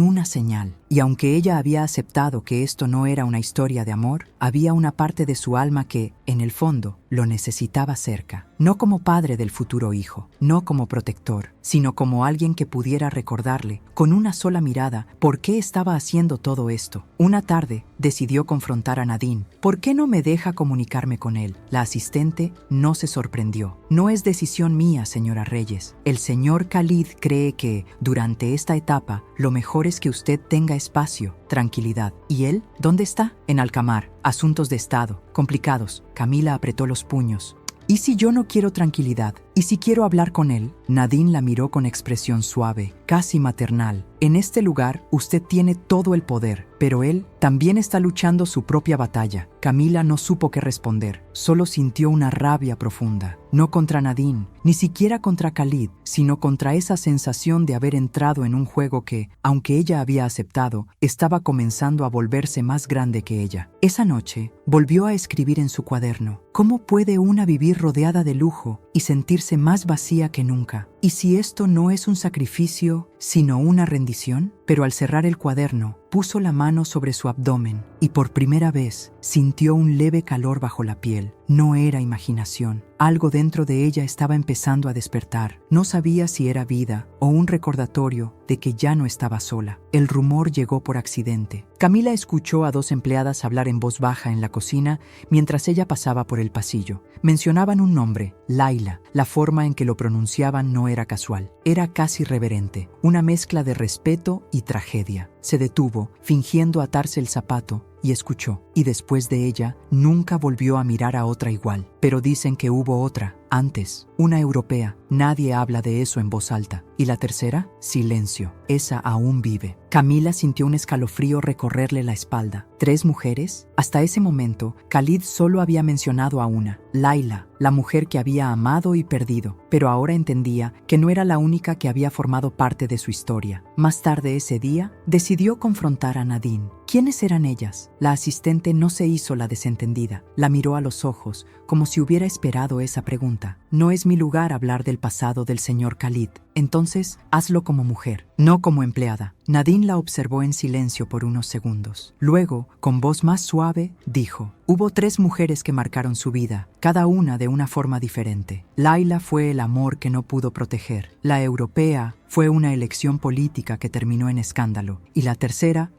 una señal. Y aunque ella había aceptado que esto no era una historia de amor, había una parte de su alma que, en el fondo, lo necesitaba cerca. No como padre del futuro hijo, no como protector, sino como alguien que pudiera recordarle, con una sola mirada, por qué estaba haciendo todo esto. Una tarde, decidió confrontar a Nadine. ¿Por qué no me deja comunicarme con él? La asistente no se sorprendió. No es decisión mía, señora Reyes. El señor Khalid cree que, durante esta etapa, lo mejor es que usted tenga espacio, tranquilidad. ¿Y él? ¿Dónde está? En Alcamar. Asuntos de Estado. Complicados. Camila apretó los puños. ¿Y si yo no quiero tranquilidad? ¿Y si quiero hablar con él? Nadine la miró con expresión suave, casi maternal. En este lugar, usted tiene todo el poder, pero él también está luchando su propia batalla. Camila no supo qué responder, solo sintió una rabia profunda. No contra Nadine, ni siquiera contra Khalid, sino contra esa sensación de haber entrado en un juego que, aunque ella había aceptado, estaba comenzando a volverse más grande que ella. Esa noche, volvió a escribir en su cuaderno: ¿cómo puede una vivir rodeada de lujo y sentirse más vacía que nunca? ¿Y si esto no es un sacrificio, sino una rendición? Pero al cerrar el cuaderno, puso la mano sobre su abdomen y por primera vez sintió un leve calor bajo la piel. No era imaginación. Algo dentro de ella estaba empezando a despertar. No sabía si era vida o un recordatorio de que ya no estaba sola. El rumor llegó por accidente. Camila escuchó a dos empleadas hablar en voz baja en la cocina mientras ella pasaba por el pasillo. Mencionaban un nombre, Laila. La forma en que lo pronunciaban no era casual. Era casi reverente, una mezcla de respeto y tragedia. Se detuvo, fingiendo atarse el zapato, y escuchó. Y después de ella, nunca volvió a mirar a otra igual. Pero dicen que hubo otra, antes, una europea. Nadie habla de eso en voz alta. ¿Y la tercera? Silencio. Esa aún vive. Camila sintió un escalofrío recorrerle la espalda. ¿3 mujeres? Hasta ese momento, Khalid solo había mencionado a una, Laila, la mujer que había amado y perdido, pero ahora entendía que no era la única que había formado parte de su historia. Más tarde ese día, decidió confrontar a Nadine. ¿Quiénes eran ellas? La asistente no se hizo la desentendida. La miró a los ojos, como si hubiera esperado esa pregunta. No es mi lugar hablar del pasado del señor Khalid. Entonces, hazlo como mujer, no como empleada. Nadine la observó en silencio por unos segundos. Luego, con voz más suave, dijo: hubo 3 mujeres que marcaron su vida, cada una de una forma diferente. Laila fue el amor que no pudo proteger. La europea fue una elección política que terminó en escándalo. Y la tercera,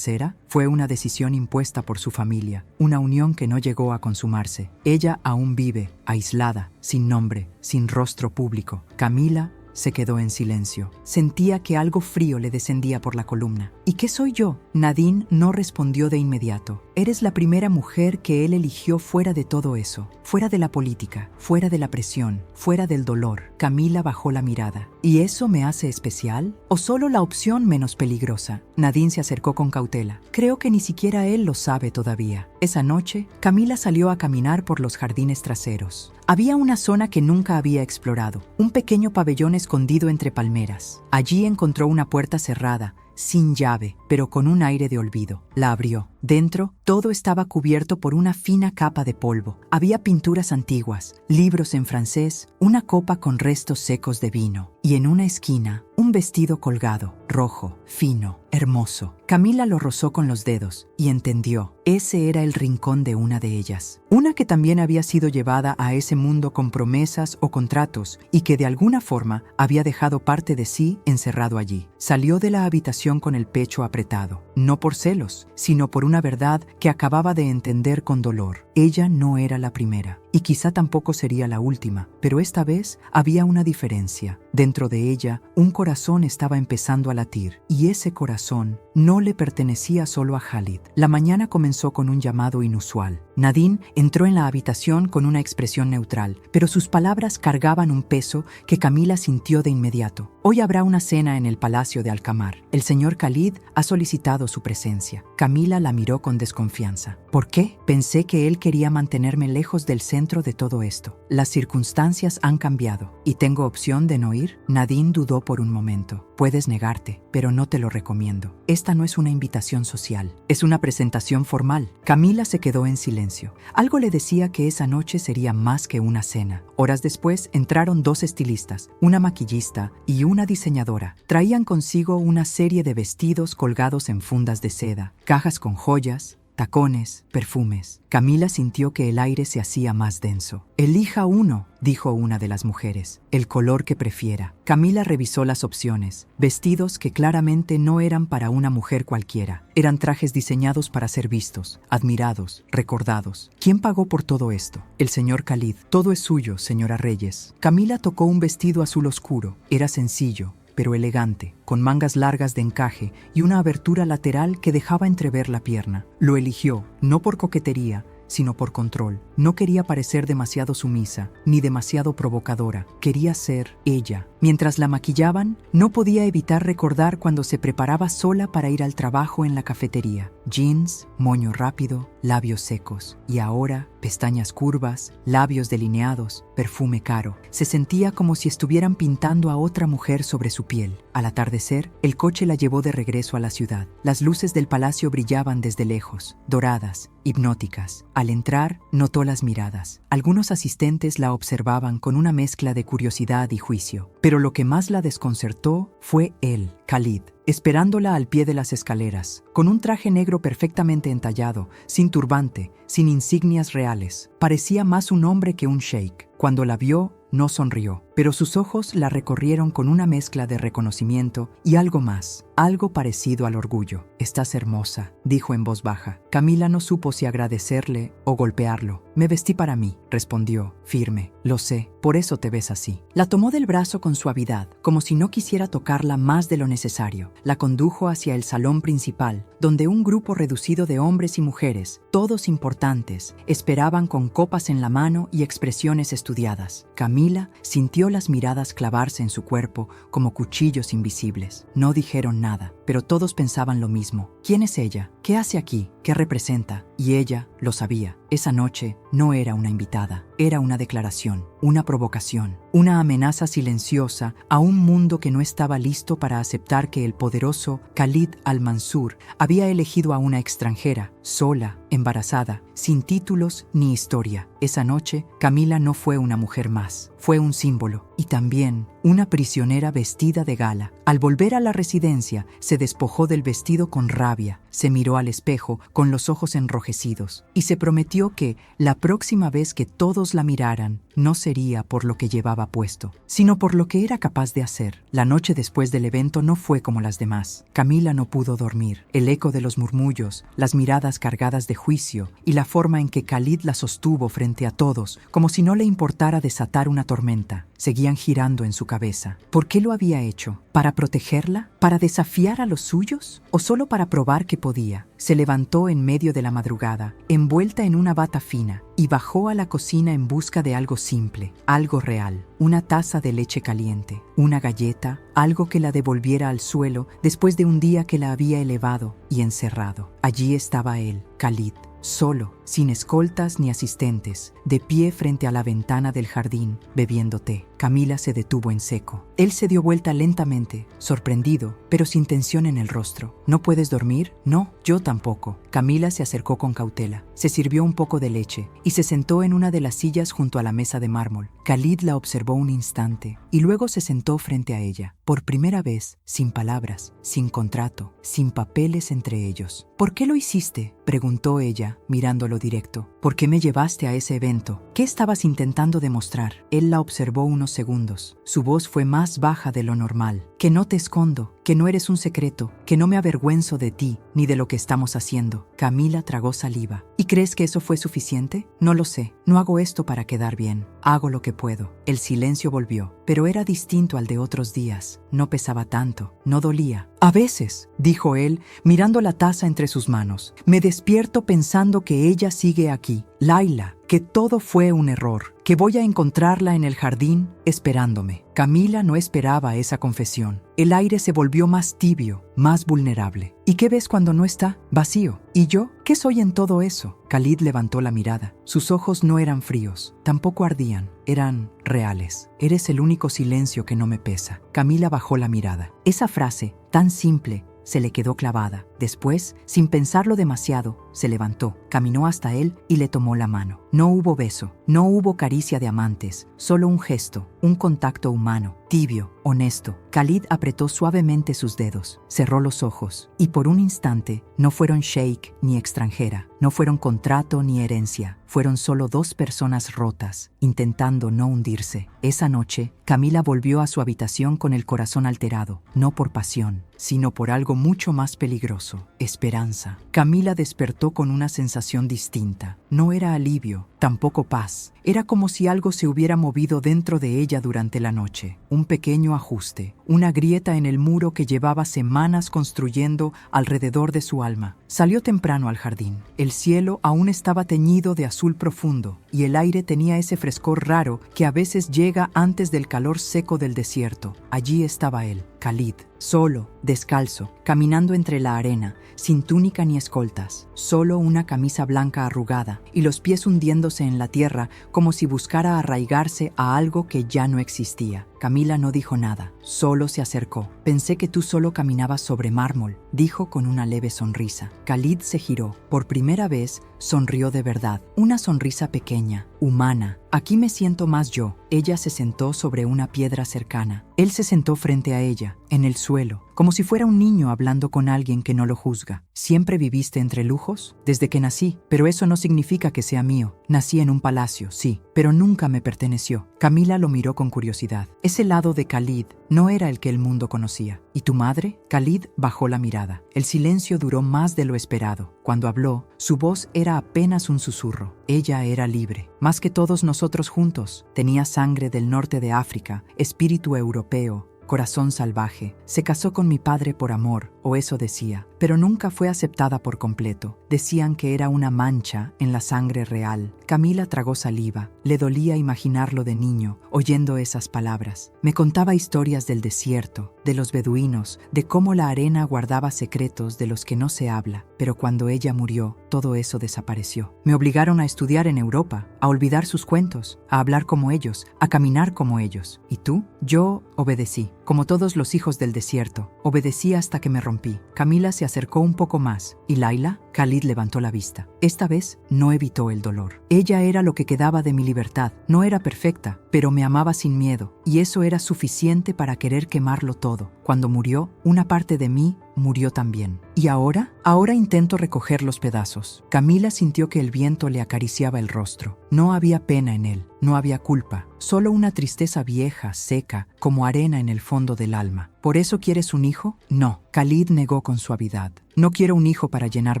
fue una decisión impuesta por su familia, una unión que no llegó a consumarse. Ella aún vive, aislada, sin nombre, sin rostro público. Camila se quedó en silencio. Sentía que algo frío le descendía por la columna. ¿Y qué soy yo? Nadine no respondió de inmediato. Eres la primera mujer que él eligió fuera de todo eso, fuera de la política, fuera de la presión, fuera del dolor. Camila bajó la mirada. ¿Y eso me hace especial? ¿O solo la opción menos peligrosa? Nadine se acercó con cautela. Creo que ni siquiera él lo sabe todavía. Esa noche, Camila salió a caminar por los jardines traseros. Había una zona que nunca había explorado, un pequeño pabellón escondido entre palmeras. Allí encontró una puerta cerrada, sin llave, pero con un aire de olvido. La abrió. Dentro, todo estaba cubierto por una fina capa de polvo. Había pinturas antiguas, libros en francés, una copa con restos secos de vino. Y en una esquina, un vestido colgado, rojo, fino, hermoso. Camila lo rozó con los dedos y entendió. Ese era el rincón de una de ellas. Una que también había sido llevada a ese mundo con promesas o contratos y que de alguna forma había dejado parte de sí encerrado allí. Salió de la habitación con el pecho apretado, no por celos, sino por una verdad que acababa de entender con dolor. Ella no era la primera, y quizá tampoco sería la última, pero esta vez había una diferencia. Dentro de ella, un corazón estaba empezando a latir, y ese corazón no le pertenecía solo a Khalid. La mañana comenzó con un llamado inusual. Nadine entró en la habitación con una expresión neutral, pero sus palabras cargaban un peso que Camila sintió de inmediato. Hoy habrá una cena en el Palacio de Alcamar. El señor Khalid ha solicitado su presencia. Camila la miró con desconfianza. ¿Por qué? Pensé que él quería mantenerme lejos del centro de todo esto. Las circunstancias han cambiado. ¿Y tengo opción de no ir? Nadine dudó por un momento. Puedes negarte, pero no te lo recomiendo. Esta no es una invitación social. Es una presentación formal. Camila se quedó en silencio. Algo le decía que esa noche sería más que una cena. Horas después entraron 2 estilistas, una maquillista y una diseñadora. Traían consigo una serie de vestidos colgados en fundas de seda, cajas con joyas, tacones, perfumes. Camila sintió que el aire se hacía más denso. «Elija uno», dijo una de las mujeres, «el color que prefiera». Camila revisó las opciones, vestidos que claramente no eran para una mujer cualquiera. Eran trajes diseñados para ser vistos, admirados, recordados. ¿Quién pagó por todo esto? El señor Khalid. Todo es suyo, señora Reyes. Camila tocó un vestido azul oscuro. Era sencillo, pero elegante, con mangas largas de encaje y una abertura lateral que dejaba entrever la pierna. Lo eligió, no por coquetería, sino por control. No quería parecer demasiado sumisa, ni demasiado provocadora. Quería ser ella. Mientras la maquillaban, no podía evitar recordar cuando se preparaba sola para ir al trabajo en la cafetería. Jeans, moño rápido, labios secos. Y ahora, pestañas curvas, labios delineados, perfume caro. Se sentía como si estuvieran pintando a otra mujer sobre su piel. Al atardecer, el coche la llevó de regreso a la ciudad. Las luces del palacio brillaban desde lejos, doradas, hipnóticas. Al entrar, notó las miradas. Algunos asistentes la observaban con una mezcla de curiosidad y juicio. Pero lo que más la desconcertó fue él, Khalid, esperándola al pie de las escaleras, con un traje negro perfectamente entallado, sin turbante, sin insignias reales. Parecía más un hombre que un sheik. Cuando la vio, no sonrió, pero sus ojos la recorrieron con una mezcla de reconocimiento y algo más, algo parecido al orgullo. «Estás hermosa», dijo en voz baja. Camila no supo si agradecerle o golpearlo. «Me vestí para mí», respondió, firme. «Lo sé, por eso te ves así». La tomó del brazo con suavidad, como si no quisiera tocarla más de lo necesario. La condujo hacia el salón principal, donde un grupo reducido de hombres y mujeres, todos importantes, esperaban con copas en la mano y expresiones estudiadas. Camila sintió las miradas clavarse en su cuerpo como cuchillos invisibles. No dijeron nada, pero todos pensaban lo mismo. ¿Quién es ella? ¿Qué hace aquí? ¿Qué representa? Y ella lo sabía. Esa noche no era una invitada, era una declaración, una provocación, una amenaza silenciosa a un mundo que no estaba listo para aceptar que el poderoso Khalid al-Mansur había elegido a una extranjera, sola, embarazada, sin títulos ni historia. Esa noche, Camila no fue una mujer más, fue un símbolo y también una prisionera vestida de gala. Al volver a la residencia, se despojó del vestido con rabia, se miró al espejo con los ojos enrojecidos y se prometió que, la próxima vez que todos la miraran, no sería por lo que llevaba puesto, sino por lo que era capaz de hacer. La noche después del evento no fue como las demás. Camila no pudo dormir. El eco de los murmullos, las miradas cargadas de juicio y la forma en que Khalid la sostuvo frente a todos, como si no le importara desatar una tormenta, seguían girando en su cabeza. ¿Por qué lo había hecho? ¿Para protegerla? ¿Para desafiar a los suyos? ¿O solo para probar que podía? Se levantó en medio de la madrugada, envuelta en una bata fina, y bajó a la cocina en busca de algo simple, algo real, una taza de leche caliente, una galleta, algo que la devolviera al suelo después de un día que la había elevado y encerrado. Allí estaba él, Khalid, solo, sin escoltas ni asistentes, de pie frente a la ventana del jardín, bebiendo té. Camila se detuvo en seco. Él se dio vuelta lentamente, sorprendido, pero sin tensión en el rostro. ¿No puedes dormir? No, yo tampoco. Camila se acercó con cautela, se sirvió un poco de leche y se sentó en una de las sillas junto a la mesa de mármol. Khalid la observó un instante y luego se sentó frente a ella, por primera vez, sin palabras, sin contrato, sin papeles entre ellos. ¿Por qué lo hiciste?, preguntó ella, mirándolo directo. ¿Por qué me llevaste a ese evento? ¿Qué estabas intentando demostrar? Él la observó unos segundos. Su voz fue más baja de lo normal. Que no te escondo, que no eres un secreto, que no me avergüenzo de ti ni de lo que estamos haciendo. Camila tragó saliva. ¿Y crees que eso fue suficiente? No lo sé. No hago esto para quedar bien. Hago lo que puedo. El silencio volvió, pero era distinto al de otros días. No pesaba tanto, no dolía. A veces, dijo él, mirando la taza entre sus manos, me despierto pensando que ella sigue aquí, Laila, que todo fue un error, que voy a encontrarla en el jardín esperándome. Camila no esperaba esa confesión. El aire se volvió más tibio, más vulnerable. ¿Y qué ves cuando no está? Vacío. ¿Y yo? ¿Qué soy en todo eso? Khalid levantó la mirada. Sus ojos no eran fríos, tampoco ardían, eran reales. Eres el único silencio que no me pesa. Camila bajó la mirada. Esa frase, tan simple, se le quedó clavada. Después, sin pensarlo demasiado, se levantó, caminó hasta él y le tomó la mano. No hubo beso, no hubo caricia de amantes, solo un gesto, un contacto humano, tibio, honesto. Khalid apretó suavemente sus dedos, cerró los ojos, y por un instante no fueron sheik ni extranjera, no fueron contrato ni herencia, fueron solo dos personas rotas, intentando no hundirse. Esa noche, Camila volvió a su habitación con el corazón alterado, no por pasión, sino por algo mucho más peligroso, esperanza. Camila despertó con una sensación distinta. No era alivio, tampoco paz. Era como si algo se hubiera movido dentro de ella durante la noche. Un pequeño ajuste, una grieta en el muro que llevaba semanas construyendo alrededor de su alma. Salió temprano al jardín. El cielo aún estaba teñido de azul profundo y el aire tenía ese frescor raro que a veces llega antes del calor seco del desierto. Allí estaba él, Khalid, solo, descalzo, caminando entre la arena, sin túnica ni escoltas, solo una camisa blanca arrugada y los pies hundiéndose en la tierra como si buscara arraigarse a algo que ya no existía. Camila no dijo nada, solo se acercó. Pensé que tú solo caminabas sobre mármol, dijo con una leve sonrisa. Khalid se giró. Por primera vez, sonrió de verdad. Una sonrisa pequeña, humana. Aquí me siento más yo. Ella se sentó sobre una piedra cercana. Él se sentó frente a ella, en el suelo, como si fuera un niño hablando con alguien que no lo juzga. ¿Siempre viviste entre lujos? Desde que nací, pero eso no significa que sea mío. Nací en un palacio, sí, pero nunca me perteneció. Camila lo miró con curiosidad. Ese lado de Khalid no era el que el mundo conocía. ¿Y tu madre? Khalid bajó la mirada. El silencio duró más de lo esperado. Cuando habló, su voz era apenas un susurro. Ella era libre, más que todos nosotros juntos. Tenía sangre del norte de África, espíritu europeo, corazón salvaje. Se casó con mi padre por amor, o eso decía, pero nunca fue aceptada por completo. Decían que era una mancha en la sangre real. Camila tragó saliva. Le dolía imaginarlo de niño, oyendo esas palabras. Me contaba historias del desierto, de los beduinos, de cómo la arena guardaba secretos de los que no se habla. Pero cuando ella murió, todo eso desapareció. Me obligaron a estudiar en Europa, a olvidar sus cuentos, a hablar como ellos, a caminar como ellos. ¿Y tú? Yo obedecí, como todos los hijos del desierto. Obedecí hasta que me rompí interrumpí. Camila se acercó un poco más. ¿Y Laila? Khalid levantó la vista. Esta vez no evitó el dolor. Ella era lo que quedaba de mi libertad. No era perfecta, pero me amaba sin miedo, y eso era suficiente para querer quemarlo todo. Cuando murió, una parte de mí murió también. ¿Y ahora? Ahora intento recoger los pedazos. Camila sintió que el viento le acariciaba el rostro. No había pena en él, no había culpa, solo una tristeza vieja, seca, como arena en el fondo del alma. ¿Por eso quieres un hijo? No. Khalid negó con suavidad. No quiero un hijo para llenar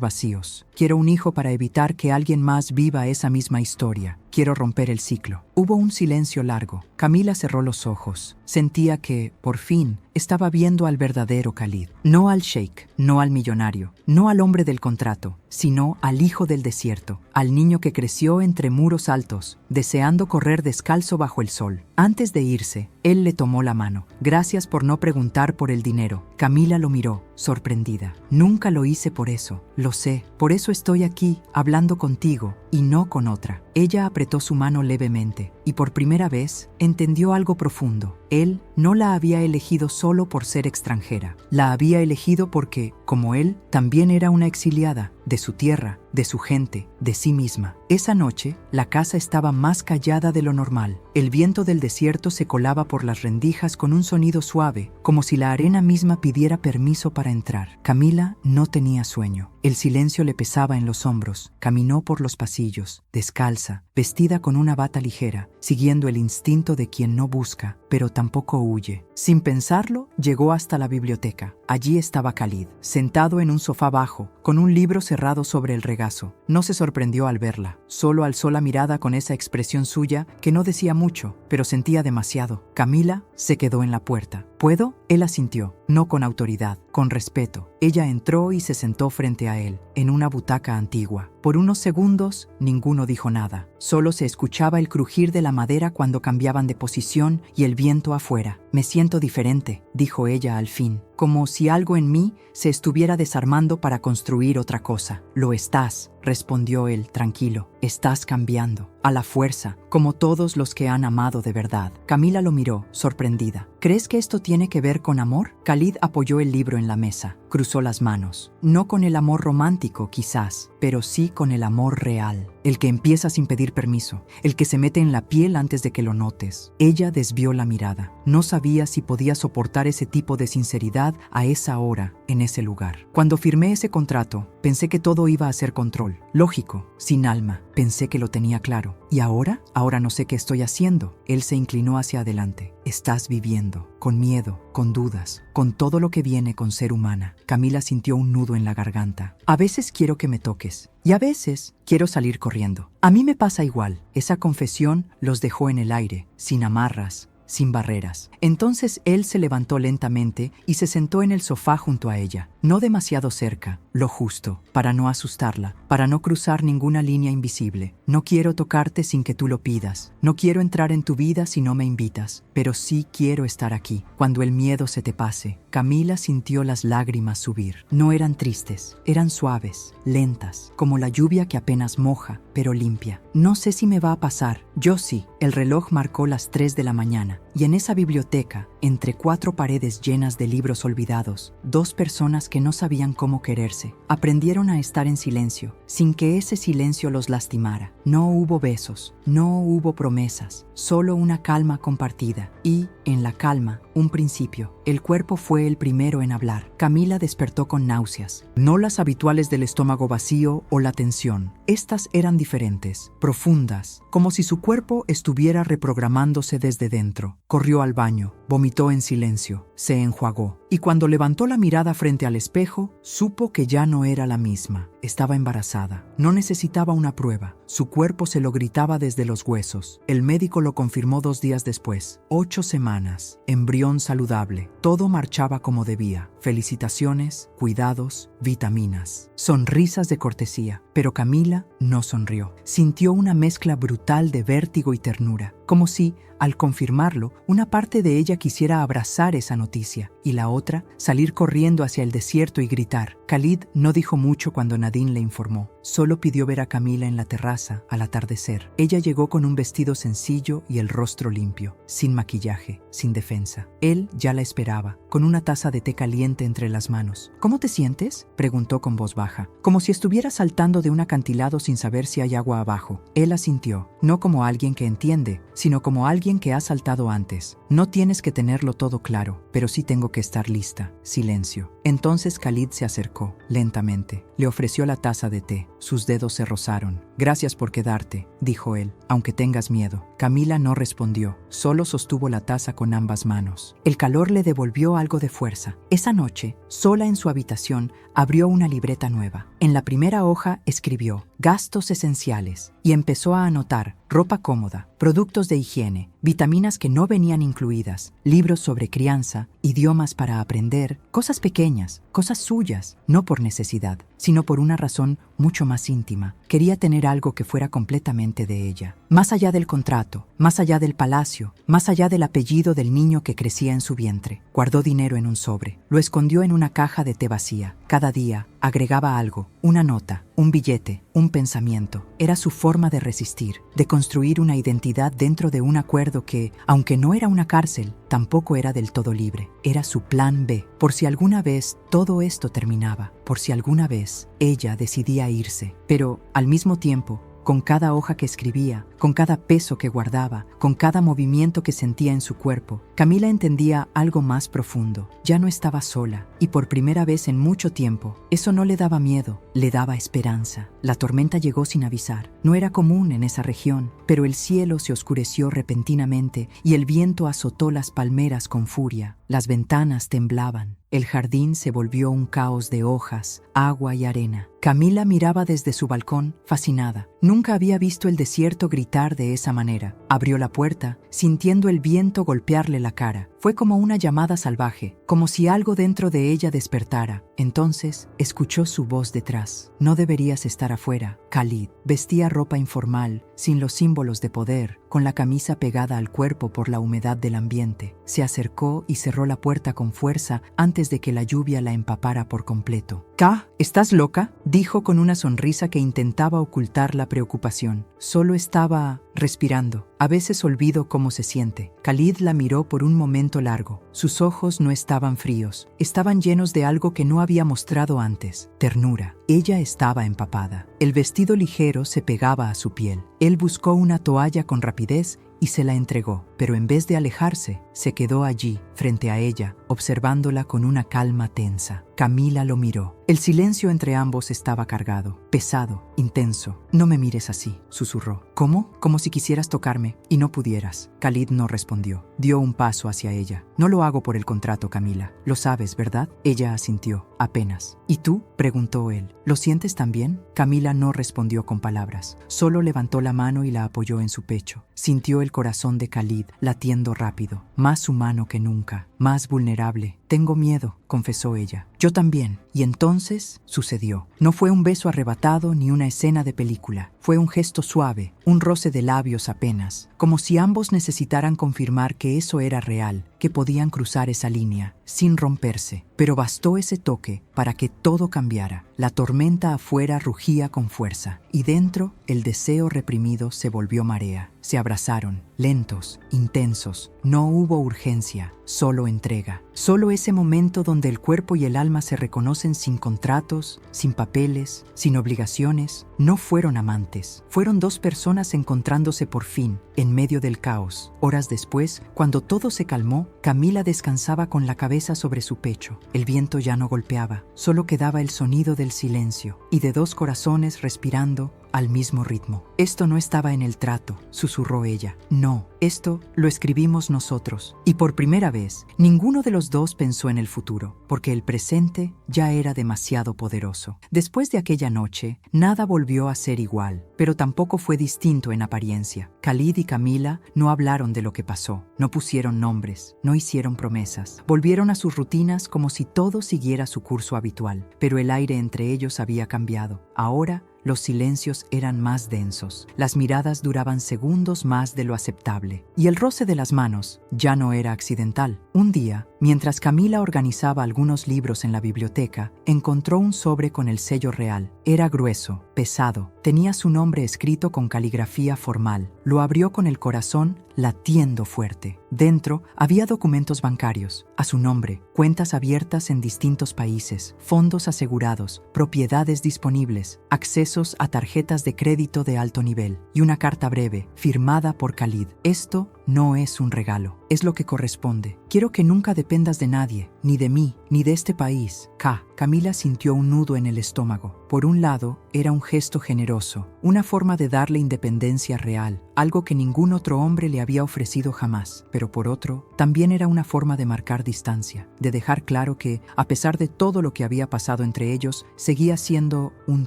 vacíos. Quiero un hijo para evitar que alguien más viva esa misma historia. Quiero romper el ciclo. Hubo un silencio largo. Camila cerró los ojos. Sentía que, por fin, estaba viendo al verdadero Khalid. No al sheik, no al millonario, no al hombre del contrato, sino al hijo del desierto, al niño que creció entre muros altos, deseando correr descalzo bajo el sol. Antes de irse, él le tomó la mano. Gracias por no preguntar por el dinero. Camila lo miró, sorprendida. Nunca lo hice por eso, lo sé. Por eso estoy aquí, hablando contigo, y no con otra. Ella apretó su mano levemente, y por primera vez entendió algo profundo. Él no la había elegido solo por ser extranjera. La había elegido porque, como él, también era una exiliada, de su tierra, de su gente, de sí misma. Esa noche, la casa estaba más callada de lo normal. El viento del desierto se colaba por las rendijas con un sonido suave, como si la arena misma pidiera permiso para entrar. Camila no tenía sueño. El silencio le pesaba en los hombros. Caminó por los pasillos, descalza, vestida con una bata ligera, siguiendo el instinto de quien no busca, pero tampoco huye. Sin pensarlo, llegó hasta la biblioteca. Allí estaba Khalid, sentado en un sofá bajo, con un libro cerrado sobre el regazo. No se sorprendió al verla, solo alzó la mirada con esa expresión suya que no decía mucho, pero sentía demasiado. Camila se quedó en la puerta. ¿Puedo? Él asintió, no con autoridad, con respeto. Ella entró y se sentó frente a él, en una butaca antigua. Por unos segundos, ninguno dijo nada. Solo se escuchaba el crujir de la madera cuando cambiaban de posición y el viento afuera. Me siento diferente, dijo ella al fin, como si algo en mí se estuviera desarmando para construir otra cosa. Lo estás, respondió él, tranquilo. Estás cambiando, a la fuerza, como todos los que han amado de verdad. Camila lo miró, sorprendida. ¿Crees que esto tiene que ver con amor? Khalid apoyó el libro en la mesa, cruzó las manos. No con el amor romántico, quizás, pero sí con el amor real. El que empieza sin pedir permiso, el que se mete en la piel antes de que lo notes. Ella desvió la mirada. No sabía si podía soportar ese tipo de sinceridad a esa hora, en ese lugar. Cuando firmé ese contrato, pensé que todo iba a ser control. Lógico, sin alma. Pensé que lo tenía claro. ¿Y ahora? Ahora no sé qué estoy haciendo. Él se inclinó hacia adelante. Estás viviendo, con miedo, con dudas, con todo lo que viene con ser humana. Camila sintió un nudo en la garganta. A veces quiero que me toques, y a veces quiero salir corriendo. A mí me pasa igual. Esa confesión los dejó en el aire, sin amarras, sin barreras. Entonces él se levantó lentamente y se sentó en el sofá junto a ella, no demasiado cerca, lo justo, para no asustarla, para no cruzar ninguna línea invisible. No quiero tocarte sin que tú lo pidas, no quiero entrar en tu vida si no me invitas, pero sí quiero estar aquí, cuando el miedo se te pase. Camila sintió las lágrimas subir. No eran tristes, eran suaves, lentas, como la lluvia que apenas moja, pero limpia. No sé si me va a pasar, yo sí. El reloj marcó las 3 de la mañana, y en esa biblioteca, entre 4 paredes llenas de libros olvidados, 2 personas que no sabían cómo quererse, aprendieron a estar en silencio, sin que ese silencio los lastimara. No hubo besos, no hubo promesas, solo una calma compartida. Y, en la calma, un principio. El cuerpo fue el primero en hablar. Camila despertó con náuseas, no las habituales del estómago vacío o la tensión. Estas eran diferentes, profundas, como si su cuerpo estuviera reprogramándose desde dentro. Corrió al baño, vomitó en silencio, se enjuagó, y cuando levantó la mirada frente al espejo, supo que ya no era la misma. Estaba embarazada. No necesitaba una prueba. Su cuerpo se lo gritaba desde los huesos. El médico lo confirmó 2 días después. 8 semanas. Embrión saludable. Todo marchaba como debía. Felicitaciones, cuidados, vitaminas. Sonrisas de cortesía. Pero Camila no sonrió. Sintió una mezcla brutal de vértigo y ternura. Como si, al confirmarlo, una parte de ella quisiera abrazar esa noticia, y la otra, salir corriendo hacia el desierto y gritar. Khalid no dijo mucho cuando Nadine le informó. Solo pidió ver a Camila en la terraza al atardecer. Ella llegó con un vestido sencillo y el rostro limpio, sin maquillaje, sin defensa. Él ya la esperaba, con una taza de té caliente entre las manos. ¿Cómo te sientes?, preguntó con voz baja, como si estuviera saltando de un acantilado sin saber si hay agua abajo. Él asintió, no como alguien que entiende, sino como alguien que ha saltado antes. No tienes que tenerlo todo claro, pero sí tengo que estar lista. Silencio. Entonces Khalid se acercó, lentamente. Le ofreció la taza de té. Sus dedos se rozaron. Gracias por quedarte, dijo él, aunque tengas miedo. Camila no respondió, solo sostuvo la taza con ambas manos. El calor le devolvió algo de fuerza. Esa noche, sola en su habitación, abrió una libreta nueva. En la primera hoja escribió gastos esenciales y empezó a anotar ropa cómoda, productos de higiene, vitaminas que no venían incluidas, libros sobre crianza, idiomas para aprender, cosas pequeñas, cosas suyas, no por necesidad, sino por una razón mucho más íntima. Quería tener algo que fuera completamente de ella. Más allá del contrato, más allá del palacio, más allá del apellido del niño que crecía en su vientre. Guardó dinero en un sobre, lo escondió en una caja de té vacía. Cada día agregaba algo, una nota, un billete, un pensamiento. Era su forma de resistir, de construir una identidad dentro de un acuerdo que, aunque no era una cárcel, tampoco era del todo libre. Era su plan B, por si alguna vez todo esto terminaba, por si alguna vez ella decidía irse. Pero, al mismo tiempo, con cada hoja que escribía, con cada peso que guardaba, con cada movimiento que sentía en su cuerpo, Camila entendía algo más profundo. Ya no estaba sola, y por primera vez en mucho tiempo, eso no le daba miedo, le daba esperanza. La tormenta llegó sin avisar. No era común en esa región, pero el cielo se oscureció repentinamente y el viento azotó las palmeras con furia. Las ventanas temblaban. El jardín se volvió un caos de hojas, agua y arena. Camila miraba desde su balcón, fascinada. Nunca había visto el desierto gritar de esa manera. Abrió la puerta, sintiendo el viento golpearle la cara. Fue como una llamada salvaje, como si algo dentro de ella despertara. Entonces, escuchó su voz detrás. No deberías estar afuera. Khalid vestía ropa informal, sin los símbolos de poder, con la camisa pegada al cuerpo por la humedad del ambiente. Se acercó y cerró la puerta con fuerza antes de que la lluvia la empapara por completo. «¿Ka? ¿Estás loca?», dijo con una sonrisa que intentaba ocultar la preocupación. Solo estaba respirando. A veces olvido cómo se siente. Khalid la miró por un momento largo. Sus ojos no estaban fríos. Estaban llenos de algo que no había mostrado antes. Ternura. Ella estaba empapada. El vestido ligero se pegaba a su piel. Él buscó una toalla con rapidez y se la entregó, pero en vez de alejarse, se quedó allí, frente a ella, observándola con una calma tensa. Camila lo miró. El silencio entre ambos estaba cargado, pesado, intenso. «No me mires así», susurró. «¿Cómo? Como si quisieras tocarme y no pudieras». Khalid no respondió. Dio un paso hacia ella. «No lo hago por el contrato, Camila. Lo sabes, ¿verdad?». Ella asintió, apenas. «¿Y tú?», preguntó él. «¿Lo sientes también?». Camila no respondió con palabras. Solo levantó la mano y la apoyó en su pecho. Sintió el corazón de Khalid latiendo rápido, más humano que nunca, más vulnerable. «Tengo miedo», confesó ella. «Yo también». Y entonces sucedió. No fue un beso arrebatado ni una escena de película. Fue un gesto suave, un roce de labios apenas, como si ambos necesitaran confirmar que eso era real, que podían cruzar esa línea, sin romperse. Pero bastó ese toque para que todo cambiara. La tormenta afuera rugía con fuerza, y dentro el deseo reprimido se volvió marea. Se abrazaron, lentos, intensos. No hubo urgencia, solo entrega. Solo ese momento donde el cuerpo y el alma se reconocen sin contratos, sin papeles, sin obligaciones. No fueron amantes, fueron dos personas encontrándose por fin, en medio del caos. Horas después, cuando todo se calmó, Camila descansaba con la cabeza sobre su pecho. El viento ya no golpeaba, solo quedaba el sonido del silencio y de dos corazones respirando al mismo ritmo. «Esto no estaba en el trato», susurró ella. «No, esto lo escribimos nosotros». Y por primera vez, ninguno de los dos pensó en el futuro, porque el presente ya era demasiado poderoso. Después de aquella noche, nada volvió a ser igual, pero tampoco fue distinto en apariencia. Khalid y Camila no hablaron de lo que pasó, no pusieron nombres, no hicieron promesas. Volvieron a sus rutinas como si todo siguiera su curso habitual, pero el aire entre ellos había cambiado. Ahora, los silencios eran más densos, las miradas duraban segundos más de lo aceptable, y el roce de las manos ya no era accidental. Un día, mientras Camila organizaba algunos libros en la biblioteca, encontró un sobre con el sello real. Era grueso, pesado, tenía su nombre escrito con caligrafía formal. Lo abrió con el corazón latiendo fuerte. Dentro había documentos bancarios, a su nombre, cuentas abiertas en distintos países, fondos asegurados, propiedades disponibles, accesos a tarjetas de crédito de alto nivel y una carta breve, firmada por Khalid. Esto no es un regalo, es lo que corresponde. Quiero que nunca dependas de nadie, ni de mí, ni de este país. Camila sintió un nudo en el estómago. Por un lado, era un gesto generoso, una forma de darle independencia real, algo que ningún otro hombre le había ofrecido jamás. Pero por otro, también era una forma de marcar distancia, de dejar claro que, a pesar de todo lo que había pasado entre ellos, seguía siendo un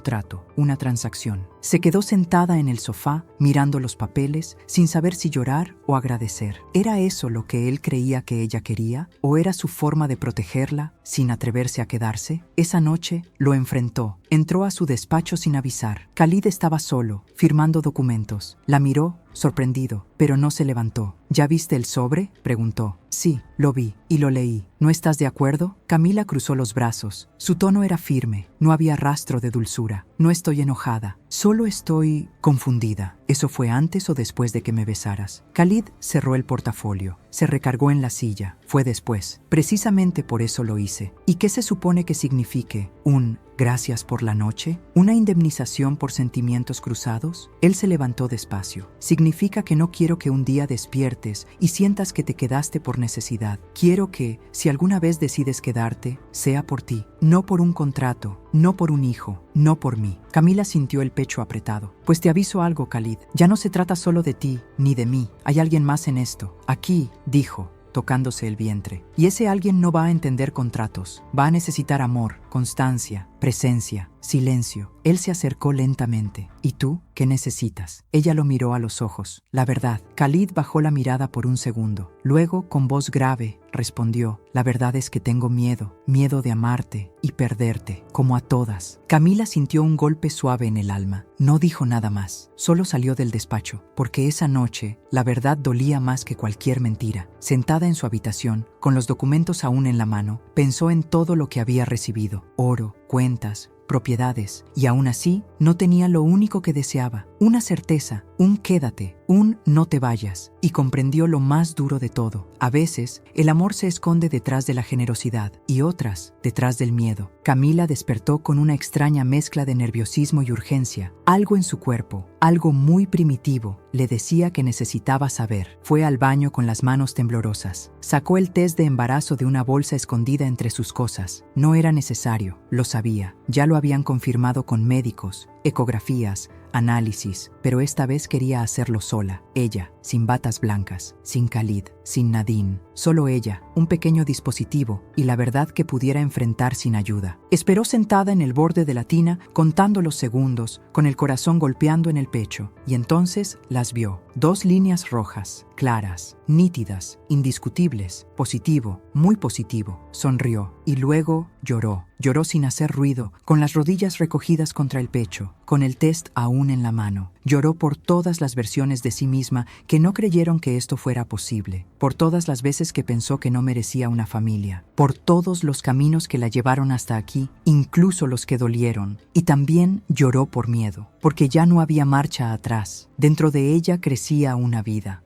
trato, una transacción. Se quedó sentada en el sofá, mirando los papeles, sin saber si llorar o agradecer. ¿Era eso lo que él creía que ella quería? ¿O era su forma de protegerla, sin atreverse a quedarse? Esa noche lo enfrentó. Entró a su despacho sin avisar. Khalid estaba solo, firmando documentos. La miró, sorprendido, pero no se levantó. ¿Ya viste el sobre?, preguntó. Sí, lo vi y lo leí. ¿No estás de acuerdo? Camila cruzó los brazos. Su tono era firme, no había rastro de dulzura. No estoy enojada, solo estoy confundida. ¿Eso fue antes o después de que me besaras? Khalid cerró el portafolio, se recargó en la silla. Fue después. Precisamente por eso lo hice. ¿Y qué se supone que signifique? ¿Un gracias por la noche? ¿Una indemnización por sentimientos cruzados? Él se levantó despacio. Significa que no quiero que un día despiertes y sientas que te quedaste por necesidad. Quiero que, si alguna vez decides quedarte, sea por ti, no por un contrato, no por un hijo, no por mí. Camila sintió el pecho apretado. Pues te aviso algo, Khalid. Ya no se trata solo de ti, ni de mí. Hay alguien más en esto. Aquí, dijo, tocándose el vientre. Y ese alguien no va a entender contratos. Va a necesitar amor, constancia, presencia, silencio. Él se acercó lentamente. ¿Y tú? ¿Qué necesitas? Ella lo miró a los ojos. La verdad. Khalid bajó la mirada por un segundo. Luego, con voz grave, respondió: la verdad es que tengo miedo de amarte y perderte, como a todas. Camila sintió un golpe suave en el alma. No dijo nada más. Solo salió del despacho, porque esa noche la verdad dolía más que cualquier mentira. Sentada en su habitación, con los documentos aún en la mano, pensó en todo lo que había recibido: oro, cuentas, propiedades, y aún así no tenía lo único que deseaba: una certeza, un quédate, un no te vayas. Y comprendió lo más duro de todo: a veces el amor se esconde detrás de la generosidad y otras detrás del miedo. Camila despertó con una extraña mezcla de nerviosismo y urgencia. Algo en su cuerpo, algo muy primitivo, le decía que necesitaba saber. Fue al baño con las manos temblorosas. Sacó el test de embarazo de una bolsa escondida entre sus cosas. No era necesario, lo sabía. Ya lo habían confirmado con médicos, ecografías, análisis, pero esta vez quería hacerlo sola. Ella, sin batas blancas, sin Khalid, sin Nadine. Solo ella, un pequeño dispositivo y la verdad que pudiera enfrentar sin ayuda. Esperó sentada en el borde de la tina, contando los segundos, con el corazón golpeando en el pecho, y entonces las vio. 2 líneas rojas, claras, nítidas, indiscutibles. Positivo, muy positivo. Sonrió y luego lloró. Lloró sin hacer ruido, con las rodillas recogidas contra el pecho, con el test aún en la mano. Lloró por todas las versiones de sí misma que no creyeron que esto fuera posible, por todas las veces que pensó que no merecía una familia, por todos los caminos que la llevaron hasta aquí, incluso los que dolieron. Y también lloró por miedo, porque ya no había marcha atrás. Dentro de ella crecía una vida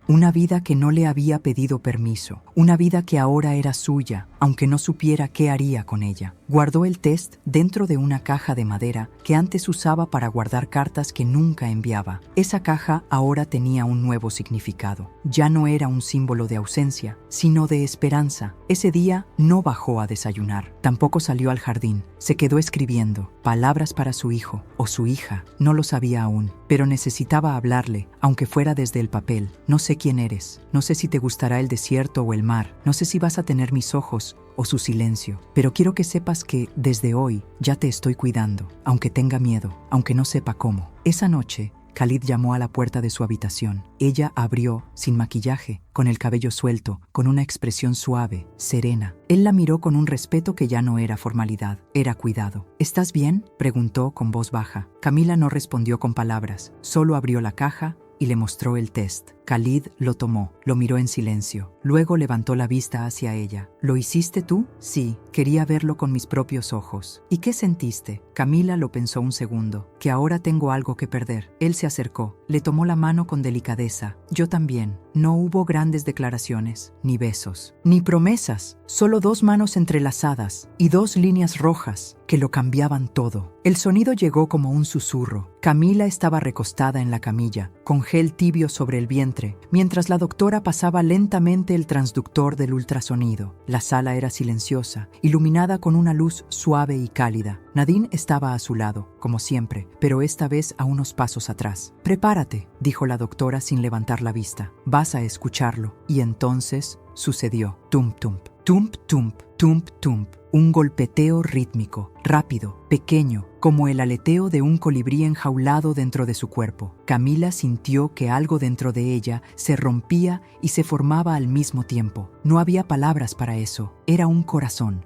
que no le había pedido permiso, una vida que ahora era suya, aunque no supiera qué haría con ella. Guardó el test dentro de una caja de madera que antes usaba para guardar cartas que nunca enviaba. Esa caja ahora tenía un nuevo significado. Ya no era un símbolo de ausencia, sino de esperanza. Ese día no bajó a desayunar, tampoco salió al jardín. Se quedó escribiendo palabras para su hijo o su hija, no lo sabía aún, pero necesitaba hablarle, aunque fuera desde el papel. No sé quién eres, no sé si te gustará el desierto o el mar, no sé si vas a tener mis ojos o su silencio, pero quiero que sepas que desde hoy ya te estoy cuidando, aunque tenga miedo, aunque no sepa cómo. Esa noche, Khalid llamó a la puerta de su habitación. Ella abrió, sin maquillaje, con el cabello suelto, con una expresión suave, serena. Él la miró con un respeto que ya no era formalidad, era cuidado. ¿Estás bien?, preguntó con voz baja. Camila no respondió con palabras, solo abrió la caja y le mostró el test. Khalid lo tomó, lo miró en silencio. Luego levantó la vista hacia ella. ¿Lo hiciste tú? Sí, quería verlo con mis propios ojos. ¿Y qué sentiste? Camila lo pensó un segundo. Que ahora tengo algo que perder. Él se acercó, le tomó la mano con delicadeza. Yo también. No hubo grandes declaraciones, ni besos, ni promesas. Solo 2 manos entrelazadas y 2 líneas rojas que lo cambiaban todo. El sonido llegó como un susurro. Camila estaba recostada en la camilla, con gel tibio sobre el vientre, mientras la doctora pasaba lentamente el transductor del ultrasonido. La sala era silenciosa, iluminada con una luz suave y cálida. Nadine estaba a su lado, como siempre, pero esta vez a unos pasos atrás. «Prepárate», dijo la doctora sin levantar la vista. «Vas a escucharlo». Y entonces sucedió. Tump, tump, tump, tump, tump, tump. Un golpeteo rítmico, rápido, pequeño, como el aleteo de un colibrí enjaulado dentro de su cuerpo. Camila sintió que algo dentro de ella se rompía y se formaba al mismo tiempo. No había palabras para eso. Era un corazón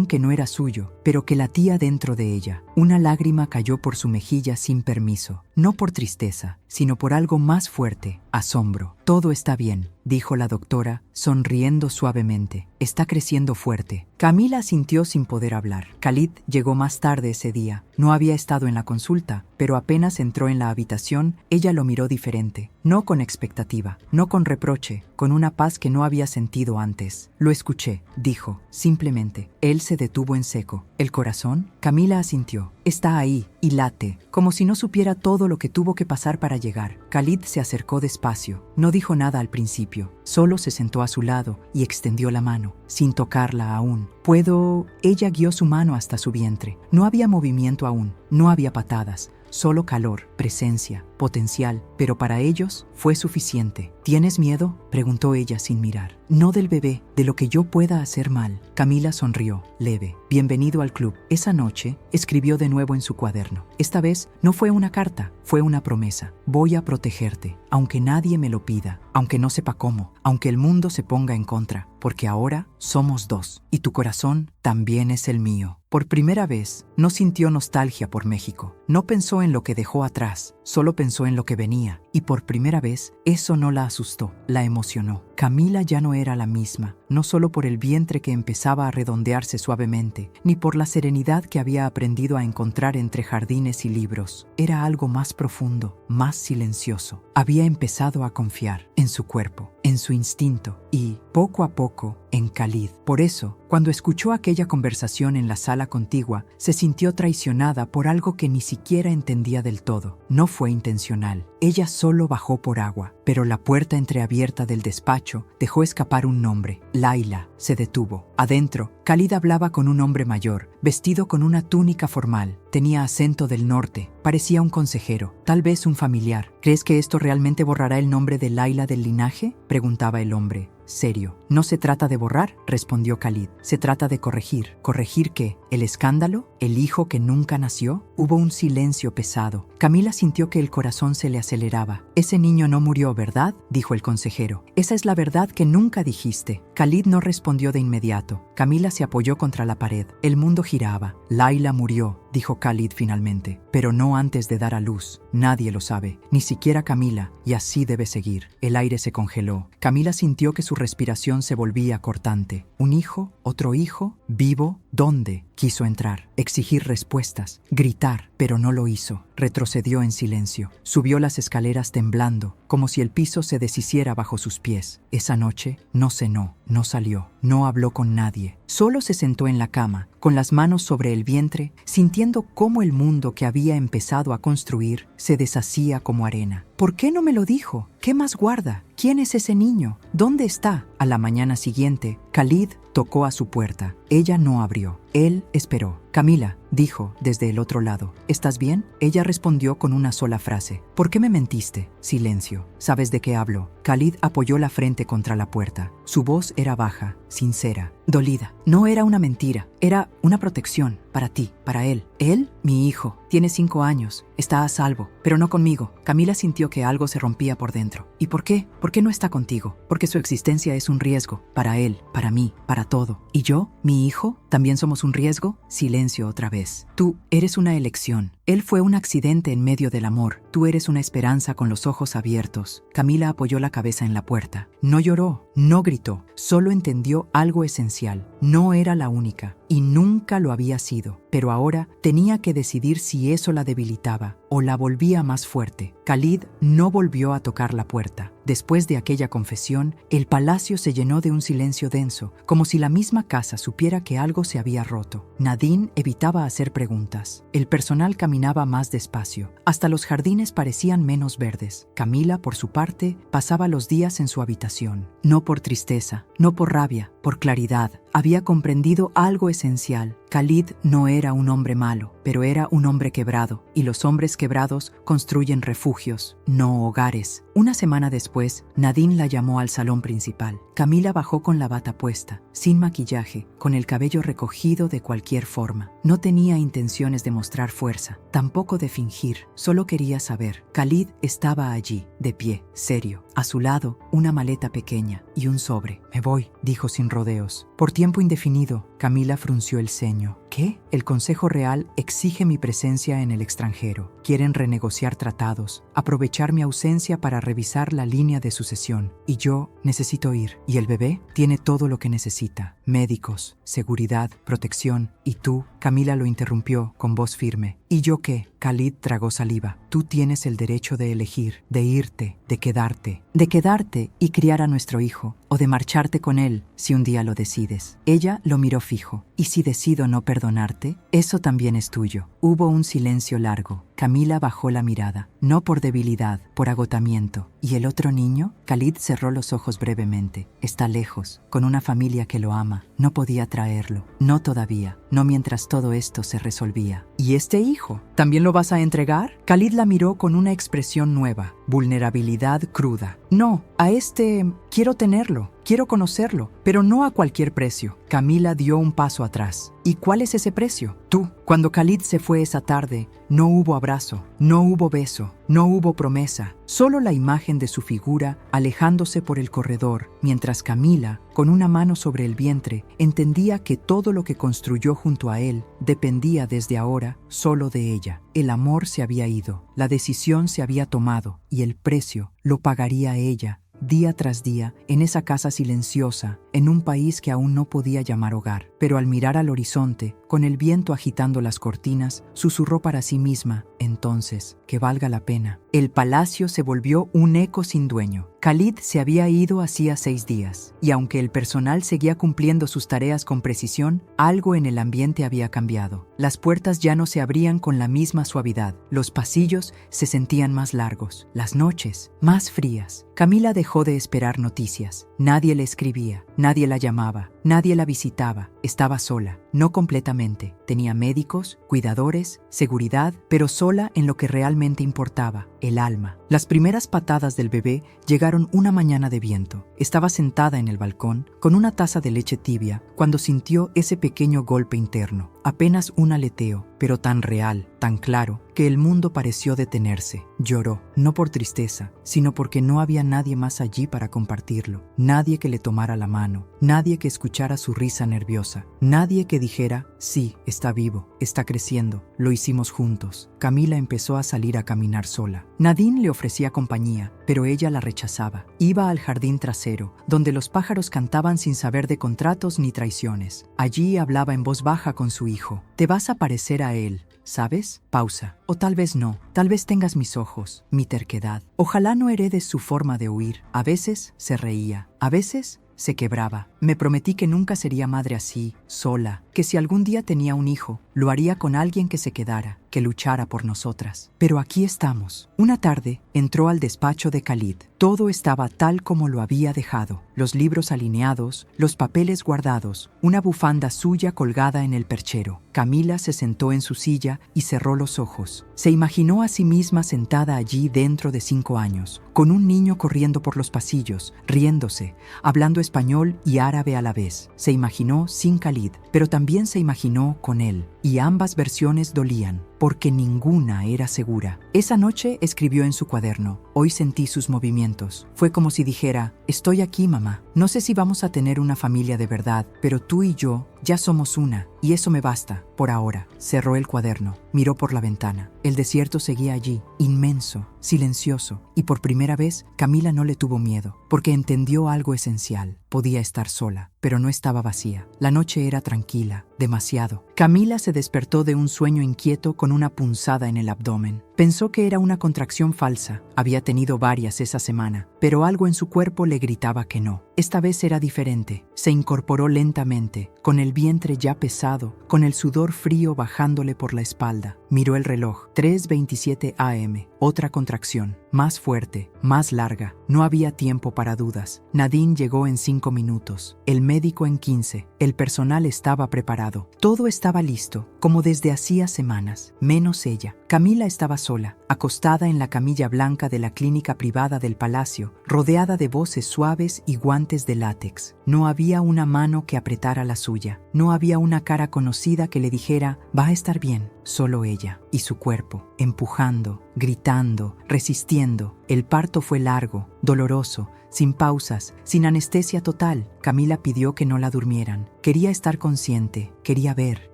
que no era suyo, pero que latía dentro de ella. Una lágrima cayó por su mejilla sin permiso, no por tristeza, sino por algo más fuerte, asombro. «Todo está bien», dijo la doctora, sonriendo suavemente. «Está creciendo fuerte». Camila sintió sin poder hablar. Khalid llegó más tarde ese día. No había estado en la consulta, pero apenas entró en la habitación, ella lo miró diferente. No con expectativa, no con reproche, con una paz que no había sentido antes. «Lo escuché», dijo, simplemente. Él se detuvo en seco. «¿El corazón?». Camila asintió. «Está ahí, y late, como si no supiera todo lo que tuvo que pasar para llegar». Khalid se acercó despacio. No dijo nada al principio, solo se sentó a su lado y extendió la mano, sin tocarla aún. «¿Puedo...?» Ella guió su mano hasta su vientre. No había movimiento aún, no había patadas, solo calor, presencia, potencial, pero para ellos fue suficiente. «¿Tienes miedo?», preguntó ella sin mirar. «No del bebé, de lo que yo pueda hacer mal». Camila sonrió, leve. «Bienvenido al club». Esa noche escribió de nuevo en su cuaderno. Esta vez no fue una carta, fue una promesa. «Voy a protegerte, aunque nadie me lo pida, aunque no sepa cómo, aunque el mundo se ponga en contra, porque ahora somos 2, y tu corazón también es el mío». Por primera vez, no sintió nostalgia por México. No pensó en lo que dejó atrás, solo pensó en lo que venía. Y por primera vez, eso no la asustó, la emocionó. Camila ya no era la misma, no solo por el vientre que empezaba a redondearse suavemente, ni por la serenidad que había aprendido a encontrar entre jardines y libros. Era algo más profundo, más silencioso. Había empezado a confiar en su cuerpo, en su instinto y, poco a poco, en Khalid. Por eso, cuando escuchó aquella conversación en la sala contigua, se sintió traicionada por algo que ni siquiera entendía del todo. No fue intencional. Ella solo bajó por agua, pero la puerta entreabierta del despacho dejó escapar un nombre. Laila se detuvo. Adentro, Khalid hablaba con un hombre mayor, vestido con una túnica formal. Tenía acento del norte. Parecía un consejero, tal vez un familiar. «¿Crees que esto realmente borrará el nombre de Laila del linaje?», preguntaba el hombre, serio. «No se trata de borrar», respondió Khalid. «Se trata de corregir». ¿Corregir qué? ¿El escándalo? ¿El hijo que nunca nació? Hubo un silencio pesado. Camila sintió que el corazón se le aceleraba. «Ese niño no murió, ¿verdad?», dijo el consejero. «Esa es la verdad que nunca dijiste». Khalid no respondió de inmediato. Camila se apoyó contra la pared. El mundo giraba. «Laila murió», dijo Khalid finalmente, «pero no antes de dar a luz. Nadie lo sabe, ni siquiera Camila, y así debe seguir». El aire se congeló. Camila sintió que su respiración se volvía cortante. ¿Un hijo? ¿Otro hijo? ¿Vivo? ¿Dónde? Quiso entrar, exigir respuestas, gritar, pero no lo hizo. Retrocedió en silencio. Subió las escaleras temblando, como si el piso se deshiciera bajo sus pies. Esa noche no cenó, no salió, no habló con nadie. Solo se sentó en la cama, con las manos sobre el vientre, sintiendo cómo el mundo que había empezado a construir se deshacía como arena. ¿Por qué no me lo dijo? ¿Qué más guarda? ¿Quién es ese niño? ¿Dónde está? A la mañana siguiente, Khalid tocó a su puerta. Ella no abrió. Él esperó. Camila, dijo desde el otro lado, ¿estás bien? Ella respondió con una sola frase. ¿Por qué me mentiste? Silencio. ¿Sabes de qué hablo? Khalid apoyó la frente contra la puerta. Su voz era baja, sincera, dolida. No era una mentira, era una protección para ti, para él. Él, mi hijo, tiene 5 años, está a salvo, pero no conmigo. Camila sintió que algo se rompía por dentro. ¿Y por qué? ¿Por qué no está contigo? Porque su existencia es un riesgo, para él, para mí, para todo. ¿Y yo, mi hijo, también somos un riesgo? Silencio otra vez. Tú eres una elección. Él fue un accidente en medio del amor. Tú eres una esperanza con los ojos abiertos. Camila apoyó la cabeza en la puerta. No lloró, no gritó, solo entendió algo esencial. No era la única y nunca lo había sido, pero ahora tenía que decidir si eso la debilitaba o la volvía más fuerte. Khalid no volvió a tocar la puerta. Después de aquella confesión, el palacio se llenó de un silencio denso, como si la misma casa supiera que algo se había roto. Nadine evitaba hacer preguntas. El personal caminaba más despacio. Hasta los jardines parecían menos verdes. Camila, por su parte, pasaba los días en su habitación. No por tristeza, no por rabia, por claridad. Había comprendido algo esencial. Khalid no era un hombre malo, pero era un hombre quebrado, y los hombres quebrados construyen refugios, no hogares. Una semana después, Nadine la llamó al salón principal. Camila bajó con la bata puesta, sin maquillaje, con el cabello recogido de cualquier forma. No tenía intenciones de mostrar fuerza, tampoco de fingir, solo quería saber. Khalid estaba allí, de pie, serio. A su lado, una maleta pequeña y un sobre. Me voy, dijo sin rodeos. Por tiempo indefinido, Camila frunció el ceño. ¿Qué? El Consejo Real exige mi presencia en el extranjero. Quieren renegociar tratados, aprovechar mi ausencia para revisar la línea de sucesión. Y yo necesito ir. ¿Y el bebé? Tiene todo lo que necesita. Médicos, seguridad, protección. ¿Y tú? Camila lo interrumpió con voz firme. ¿Y yo qué? Khalid tragó saliva. Tú tienes el derecho de elegir, de irte, de quedarte. De quedarte y criar a nuestro hijo, o de marcharte con él si un día lo decides. Ella lo miró fijo. ¿Y si decido no perdonarte? Eso también es tuyo. Hubo un silencio largo. Camila bajó la mirada, no por debilidad, por agotamiento. ¿Y el otro niño? Khalid cerró los ojos brevemente. Está lejos, con una familia que lo ama. No podía traerlo. No todavía. No mientras todo esto se resolvía. ¿Y este hijo? ¿También lo vas a entregar? Khalid la miró con una expresión nueva. Vulnerabilidad cruda. No, a este quiero tenerlo. Quiero conocerlo, pero no a cualquier precio. Camila dio un paso atrás. ¿Y cuál es ese precio? Tú. Cuando Khalid se fue esa tarde, no hubo abrazo, no hubo beso, no hubo promesa, solo la imagen de su figura alejándose por el corredor, mientras Camila, con una mano sobre el vientre, entendía que todo lo que construyó junto a él dependía desde ahora solo de ella. El amor se había ido, la decisión se había tomado y el precio lo pagaría ella. Día tras día, en esa casa silenciosa, en un país que aún no podía llamar hogar. Pero al mirar al horizonte, con el viento agitando las cortinas, susurró para sí misma, entonces, que valga la pena. El palacio se volvió un eco sin dueño. Khalid se había ido hacía 6 días, y aunque el personal seguía cumpliendo sus tareas con precisión, algo en el ambiente había cambiado. Las puertas ya no se abrían con la misma suavidad, los pasillos se sentían más largos, las noches más frías. Camila dejó de esperar noticias. Nadie le escribía, nadie la llamaba, nadie la visitaba. Estaba sola, no completamente. Tenía médicos, cuidadores, seguridad, pero sola en lo que realmente importaba, el alma. Las primeras patadas del bebé llegaron una mañana de viento. Estaba sentada en el balcón, con una taza de leche tibia, cuando sintió ese pequeño golpe interno. Apenas un aleteo, pero tan real, tan claro, que el mundo pareció detenerse. Lloró, no por tristeza, sino porque no había nadie más allí para compartirlo. Nadie que le tomara la mano, nadie que escuchara su risa nerviosa, nadie que dijera, sí, está vivo, está creciendo, lo hicimos juntos. Camila empezó a salir a caminar sola. Nadine le ofrecía compañía, pero ella la rechazaba. Iba al jardín trasero, donde los pájaros cantaban sin saber de contratos ni traiciones. Allí hablaba en voz baja con su hijo. Te vas a parecer a él, ¿sabes? Pausa. O tal vez no. Tal vez tengas mis ojos, mi terquedad. Ojalá no heredes su forma de huir. A veces se reía. A veces se quebraba. Me prometí que nunca sería madre así, sola, que si algún día tenía un hijo, lo haría con alguien que se quedara, que luchara por nosotras. Pero aquí estamos. Una tarde, entró al despacho de Khalid. Todo estaba tal como lo había dejado. Los libros alineados, los papeles guardados, una bufanda suya colgada en el perchero. Camila se sentó en su silla y cerró los ojos. Se imaginó a sí misma sentada allí dentro de 5 años, con un niño corriendo por los pasillos, riéndose, hablando español y árabe a la vez. Se imaginó sin Khalid, pero también se imaginó con él. Y ambas versiones dolían, porque ninguna era segura. Esa noche escribió en su cuaderno: hoy sentí sus movimientos. Fue como si dijera: estoy aquí, mamá. No sé si vamos a tener una familia de verdad, pero tú y yo ya somos una, y eso me basta, por ahora. Cerró el cuaderno, miró por la ventana. El desierto seguía allí, inmenso, silencioso, y por primera vez Camila no le tuvo miedo, porque entendió algo esencial. Podía estar sola, pero no estaba vacía. La noche era tranquila, demasiado. Camila se despertó de un sueño inquieto con una punzada en el abdomen. Pensó que era una contracción falsa. Había tenido varias esa semana, pero algo en su cuerpo le gritaba que no. Esta vez era diferente. Se incorporó lentamente, con el vientre ya pesado, con el sudor frío bajándole por la espalda. Miró el reloj. 3:27 a.m. Otra contracción, más fuerte, más larga. No había tiempo para dudas. Nadine llegó en 5 minutos, el médico en 15. El personal estaba preparado. Todo estaba listo, como desde hacía semanas, menos ella. Camila estaba sola, acostada en la camilla blanca de la clínica privada del palacio, rodeada de voces suaves y guantes de látex. No había una mano que apretara la suya. No había una cara conocida que le dijera: va a estar bien. Solo ella y su cuerpo, empujando, gritando, resistiendo. El parto fue largo, doloroso, sin pausas, sin anestesia total. Camila pidió que no la durmieran. Quería estar consciente, quería ver,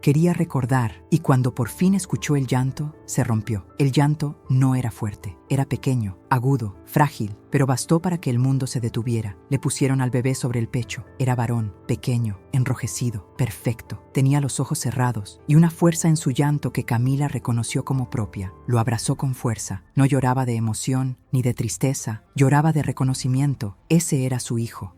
quería recordar. Y cuando por fin escuchó el llanto, se rompió. El llanto no era fuerte, era pequeño, agudo, frágil, pero bastó para que el mundo se detuviera. Le pusieron al bebé sobre el pecho. Era varón, pequeño, enrojecido, perfecto. Tenía los ojos cerrados y una fuerza en su llanto que Camila reconoció como propia. Lo abrazó con fuerza. No lloraba de emoción ni de tristeza, lloraba de reconocimiento. Ese era su hijo,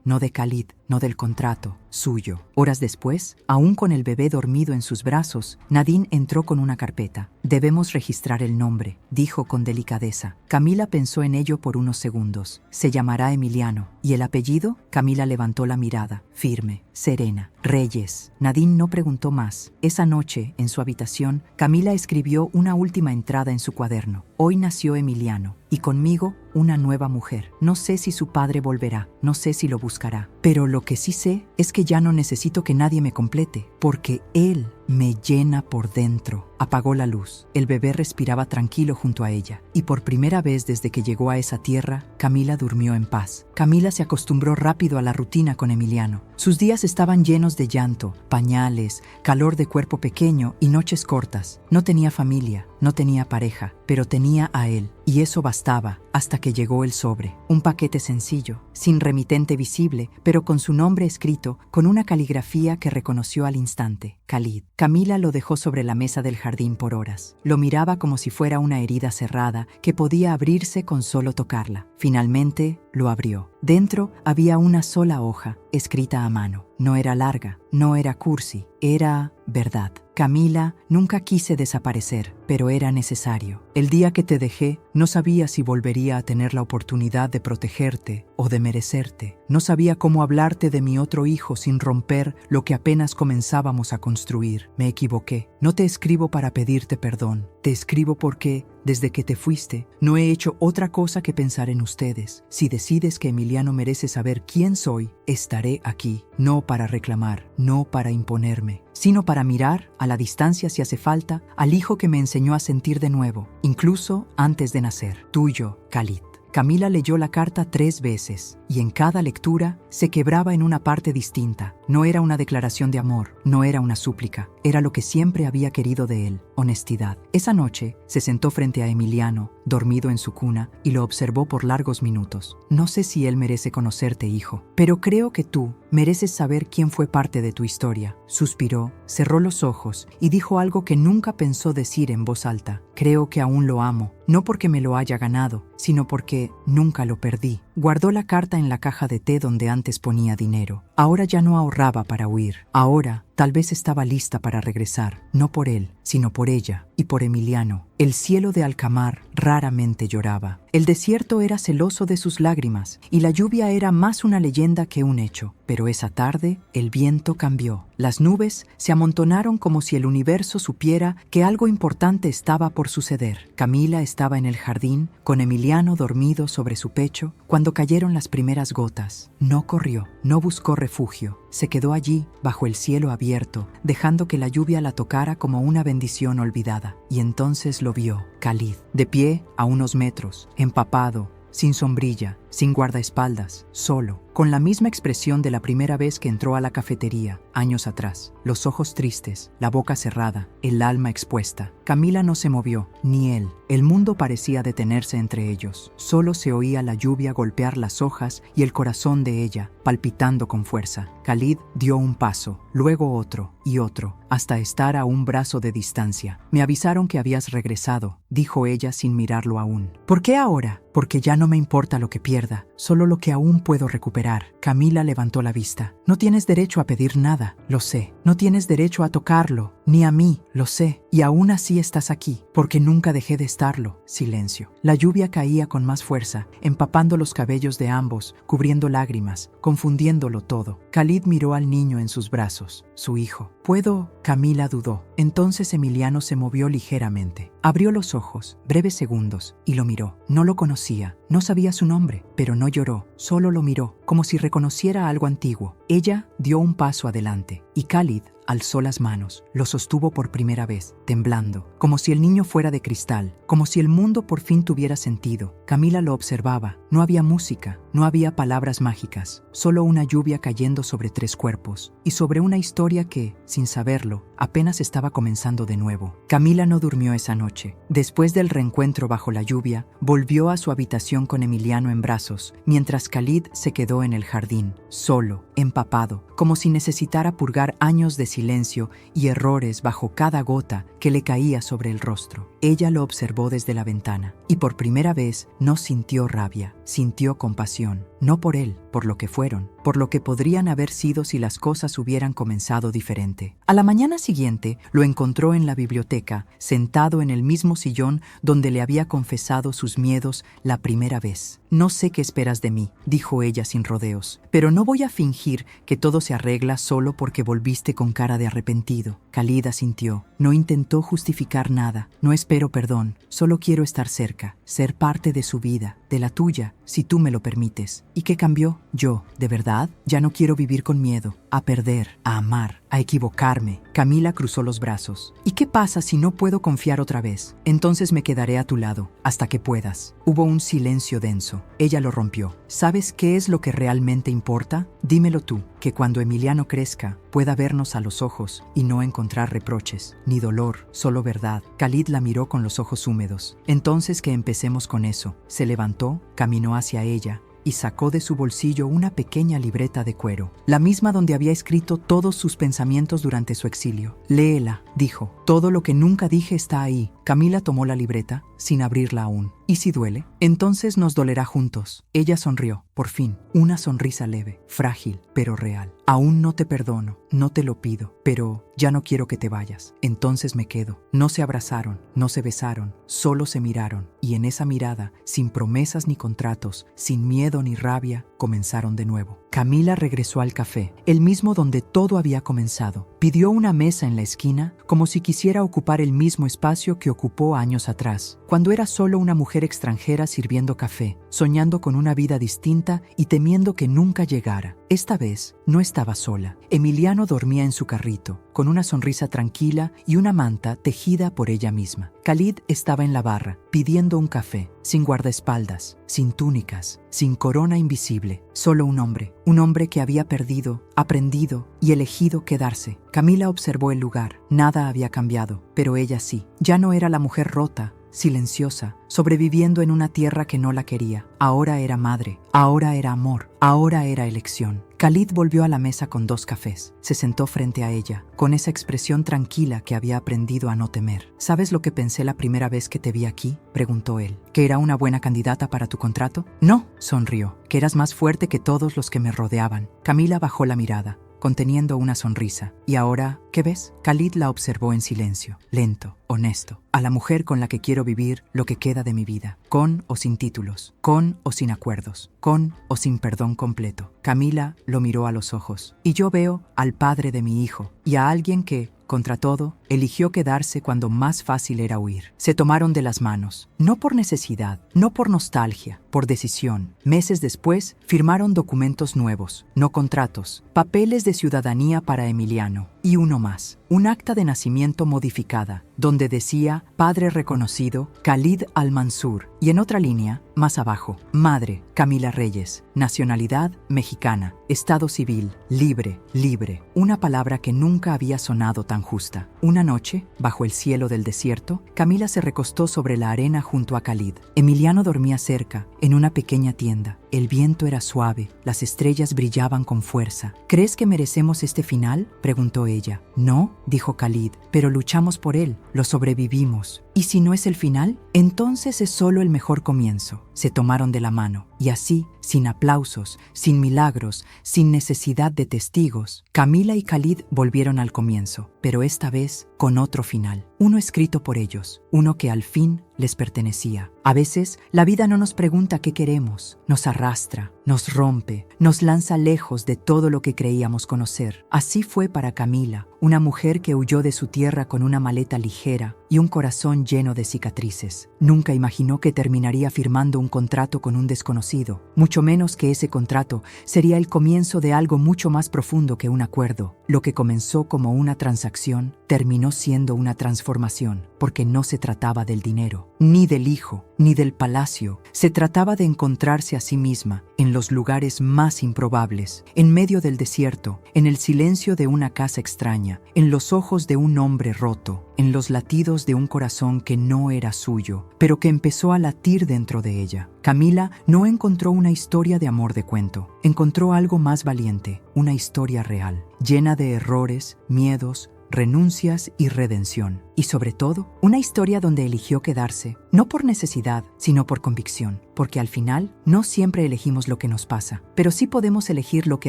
no de Khalid, no del contrato, suyo. Horas después, aún con el bebé dormido en sus brazos, Nadine entró con una carpeta. Debemos registrar el nombre, dijo con delicadeza. Camila pensó en ello por unos segundos. Se llamará Emiliano. ¿Y el apellido? Camila levantó la mirada, firme, serena. Reyes. Nadine no preguntó más. Esa noche, en su habitación, Camila escribió una última entrada en su cuaderno. Hoy nació Emiliano, y conmigo una nueva mujer. No sé si su padre volverá, no sé si lo buscará, pero lo que sí sé es que ya no necesito que nadie me complete, porque él me llena por dentro. Apagó la luz. El bebé respiraba tranquilo junto a ella, y por primera vez desde que llegó a esa tierra, Camila durmió en paz. Camila se acostumbró rápido a la rutina con Emiliano. Sus días estaban llenos de llanto, pañales, calor de cuerpo pequeño y noches cortas. No tenía familia, no tenía pareja, pero tenía a él, y eso bastaba hasta que llegó el sobre. Un paquete sencillo, sin remitente visible, pero con su nombre escrito con una caligrafía que reconoció al instante: Khalid. Camila lo dejó sobre la mesa del jardín por horas. Lo miraba como si fuera una herida cerrada que podía abrirse con solo tocarla. Finalmente lo abrió. Dentro había una sola hoja, escrita a mano. No era larga, no era cursi, era verdad. Camila, nunca quise desaparecer, pero era necesario. El día que te dejé, no sabía si volvería a tener la oportunidad de protegerte o de merecerte. No sabía cómo hablarte de mi otro hijo sin romper lo que apenas comenzábamos a construir. Me equivoqué. No te escribo para pedirte perdón. Te escribo porque, desde que te fuiste, no he hecho otra cosa que pensar en ustedes. Si decides que Emiliano merece saber quién soy, estaré aquí. No para reclamar, no para imponerme, sino para mirar, a la distancia si hace falta, al hijo que me enseñó a sentir de nuevo, incluso antes de nacer. Tuyo, Khalid. Camila leyó la carta 3 veces, y en cada lectura se quebraba en una parte distinta. No era una declaración de amor, no era una súplica, era lo que siempre había querido de él: honestidad. Esa noche se sentó frente a Emiliano, dormido en su cuna, y lo observó por largos minutos. No sé si él merece conocerte, hijo, pero creo que tú mereces saber quién fue parte de tu historia. Suspiró, cerró los ojos y dijo algo que nunca pensó decir en voz alta: creo que aún lo amo, no porque me lo haya ganado, sino porque nunca lo perdí. Guardó la carta en la caja de té donde antes ponía dinero. Ahora ya no ahorraba para huir. Ahora tal vez estaba lista para regresar, no por él, sino por ella y por Emiliano. El cielo de Alcamar raramente lloraba. El desierto era celoso de sus lágrimas y la lluvia era más una leyenda que un hecho. Pero esa tarde el viento cambió. Las nubes se amontonaron como si el universo supiera que algo importante estaba por suceder. Camila estaba en el jardín, con Emiliano dormido sobre su pecho, cuando cayeron las primeras gotas. No corrió, no buscó refugio. Se quedó allí, bajo el cielo abierto, dejando que la lluvia la tocara como una bendición olvidada. Y entonces lo vio, Khalid, de pie a unos metros, empapado, sin sombrilla, sin guardaespaldas, solo, con la misma expresión de la primera vez que entró a la cafetería, años atrás. Los ojos tristes, la boca cerrada, el alma expuesta. Camila no se movió, ni él. El mundo parecía detenerse entre ellos. Solo se oía la lluvia golpear las hojas y el corazón de ella, palpitando con fuerza. Khalid dio un paso, luego otro y otro, hasta estar a un brazo de distancia. «Me avisaron que habías regresado», dijo ella sin mirarlo aún. «¿Por qué ahora?» «Porque ya no me importa lo que pierda, solo lo que aún puedo recuperar». Camila levantó la vista. «No tienes derecho a pedir nada, lo sé. No tienes derecho a tocarlo, ni a mí, lo sé. Y aún así estás aquí, porque nunca dejé de estarlo». Silencio. La lluvia caía con más fuerza, empapando los cabellos de ambos, cubriendo lágrimas, confundiéndolo todo. Khalid miró al niño en sus brazos, su hijo. «¿Puedo?» Camila dudó. Entonces Emiliano se movió ligeramente. Abrió los ojos, breves segundos, y lo miró. No lo conocía, no sabía su nombre, pero no lloró, solo lo miró, como si reconociera algo antiguo. Ella dio un paso adelante, y Khalid alzó las manos, lo sostuvo por primera vez, temblando, como si el niño fuera de cristal, como si el mundo por fin tuviera sentido. Camila lo observaba. No había música, no había palabras mágicas, solo una lluvia cayendo sobre tres cuerpos, y sobre una historia que, sin saberlo, apenas estaba comenzando de nuevo. Camila no durmió esa noche. Después del reencuentro bajo la lluvia, volvió a su habitación con Emiliano en brazos, mientras Khalid se quedó en el jardín, solo, empapado, como si necesitara purgar años de silencio y errores bajo cada gota que le caía sobre el rostro. Ella lo observó desde la ventana, y por primera vez no sintió rabia, sintió compasión, no por él, por lo que fueron, por lo que podrían haber sido si las cosas hubieran comenzado diferente. A la mañana siguiente lo encontró en la biblioteca, sentado en el mismo sillón donde le había confesado sus miedos la primera vez. «No sé qué esperas de mí», dijo ella sin rodeos, «pero no voy a fingir que todo se arregla solo porque volviste con cara de arrepentido». Khalid asintió. No intentó justificar nada. «No espero perdón, solo quiero estar cerca, ser parte de su vida, de la tuya, si tú me lo permites». «¿Y qué cambió?» «Yo, de verdad, ya no quiero vivir con miedo, a perder, a amar, a equivocarme». Camila cruzó los brazos. «¿Y qué pasa si no puedo confiar otra vez? Entonces me quedaré a tu lado, hasta que puedas». Hubo un silencio denso. Ella lo rompió. «¿Sabes qué es lo que realmente importa? Dímelo tú, que cuando Emiliano crezca, pueda vernos a los ojos y no encontrar reproches, ni dolor, solo verdad». Khalid la miró con los ojos húmedos. «Entonces que empecemos con eso». Se levantó, caminó hacia ella y sacó de su bolsillo una pequeña libreta de cuero, la misma donde había escrito todos sus pensamientos durante su exilio. «Léela», dijo. «Todo lo que nunca dije está ahí». Camila tomó la libreta, sin abrirla aún. «¿Y si duele? Entonces nos dolerá juntos». Ella sonrió, por fin, una sonrisa leve, frágil, pero real. «Aún no te perdono, no te lo pido, pero ya no quiero que te vayas». Entonces me quedo. No se abrazaron, no se besaron, solo se miraron, y en esa mirada, sin promesas ni contratos, sin miedo ni rabia, comenzaron de nuevo. Camila regresó al café, el mismo donde todo había comenzado. Pidió una mesa en la esquina, como si quisiera ocupar el mismo espacio que ocupó años atrás, cuando era solo una mujer extranjera sirviendo café, soñando con una vida distinta y temiendo que nunca llegara. Esta vez no estaba sola. Emiliano dormía en su carrito, con una sonrisa tranquila y una manta tejida por ella misma. Khalid estaba en la barra, pidiendo un café, sin guardaespaldas, sin túnicas, sin corona invisible, solo un hombre que había perdido, aprendido y elegido quedarse. Camila observó el lugar. Nada había cambiado, pero ella sí. Ya no era la mujer rota, silenciosa, sobreviviendo en una tierra que no la quería. Ahora era madre, ahora era amor, ahora era elección. Khalid volvió a la mesa con 2 cafés. Se sentó frente a ella, con esa expresión tranquila que había aprendido a no temer. ¿Sabes lo que pensé la primera vez que te vi aquí?, preguntó él. ¿Que era una buena candidata para tu contrato? No, sonrió. Que eras más fuerte que todos los que me rodeaban. Camila bajó la mirada, conteniendo una sonrisa. ¿Y ahora qué ves? Khalid la observó en silencio, lento, honesto. A la mujer con la que quiero vivir lo que queda de mi vida, con o sin títulos, con o sin acuerdos, con o sin perdón completo. Camila lo miró a los ojos. Y yo veo al padre de mi hijo y a alguien que, contra todo, eligió quedarse cuando más fácil era huir. Se tomaron de las manos, no por necesidad, no por nostalgia, por decisión. Meses después, firmaron documentos nuevos, no contratos, papeles de ciudadanía para Emiliano. Y uno más, un acta de nacimiento modificada, donde decía padre reconocido, Khalid Al-Mansur, y en otra línea, más abajo, madre, Camila Reyes, nacionalidad mexicana, estado civil, libre, libre, una palabra que nunca había sonado tan justa. Una noche, bajo el cielo del desierto, Camila se recostó sobre la arena junto a Khalid. Emiliano dormía cerca, en una pequeña tienda. El viento era suave, las estrellas brillaban con fuerza. ¿Crees que merecemos este final?, preguntó ella. No, dijo Khalid, pero luchamos por él, lo sobrevivimos. ¿Y si no es el final? Entonces es solo el mejor comienzo. Se tomaron de la mano, y así, sin aplausos, sin milagros, sin necesidad de testigos, Camila y Khalid volvieron al comienzo, pero esta vez con otro final. Uno escrito por ellos, uno que al fin les pertenecía. A veces, la vida no nos pregunta qué queremos, nos arrastra, nos rompe, nos lanza lejos de todo lo que creíamos conocer. Así fue para Camila, una mujer que huyó de su tierra con una maleta ligera y un corazón lleno de cicatrices. Nunca imaginó que terminaría firmando un contrato con un desconocido, mucho menos que ese contrato sería el comienzo de algo mucho más profundo que un acuerdo. Lo que comenzó como una transacción terminó siendo una transformación, porque no se trataba del dinero, ni del hijo, ni del palacio. Se trataba de encontrarse a sí misma en los lugares más improbables, en medio del desierto, en el silencio de una casa extraña, en los ojos de un hombre roto, en los latidos de un corazón que no era suyo, pero que empezó a latir dentro de ella. Camila no encontró una historia de amor de cuento, encontró algo más valiente, una historia real, llena de errores, miedos, renuncias y redención. Y sobre todo, una historia donde eligió quedarse, no por necesidad, sino por convicción. Porque al final, no siempre elegimos lo que nos pasa, pero sí podemos elegir lo que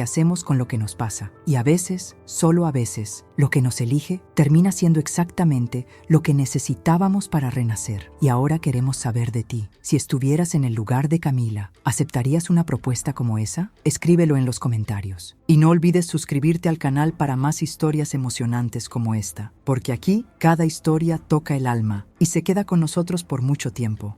hacemos con lo que nos pasa. Y a veces, solo a veces, lo que nos elige termina siendo exactamente lo que necesitábamos para renacer. Y ahora queremos saber de ti. Si estuvieras en el lugar de Camila, ¿aceptarías una propuesta como esa? Escríbelo en los comentarios. Y no olvides suscribirte al canal para más historias emocionantes como esta, porque aquí cada historia toca el alma y se queda con nosotros por mucho tiempo.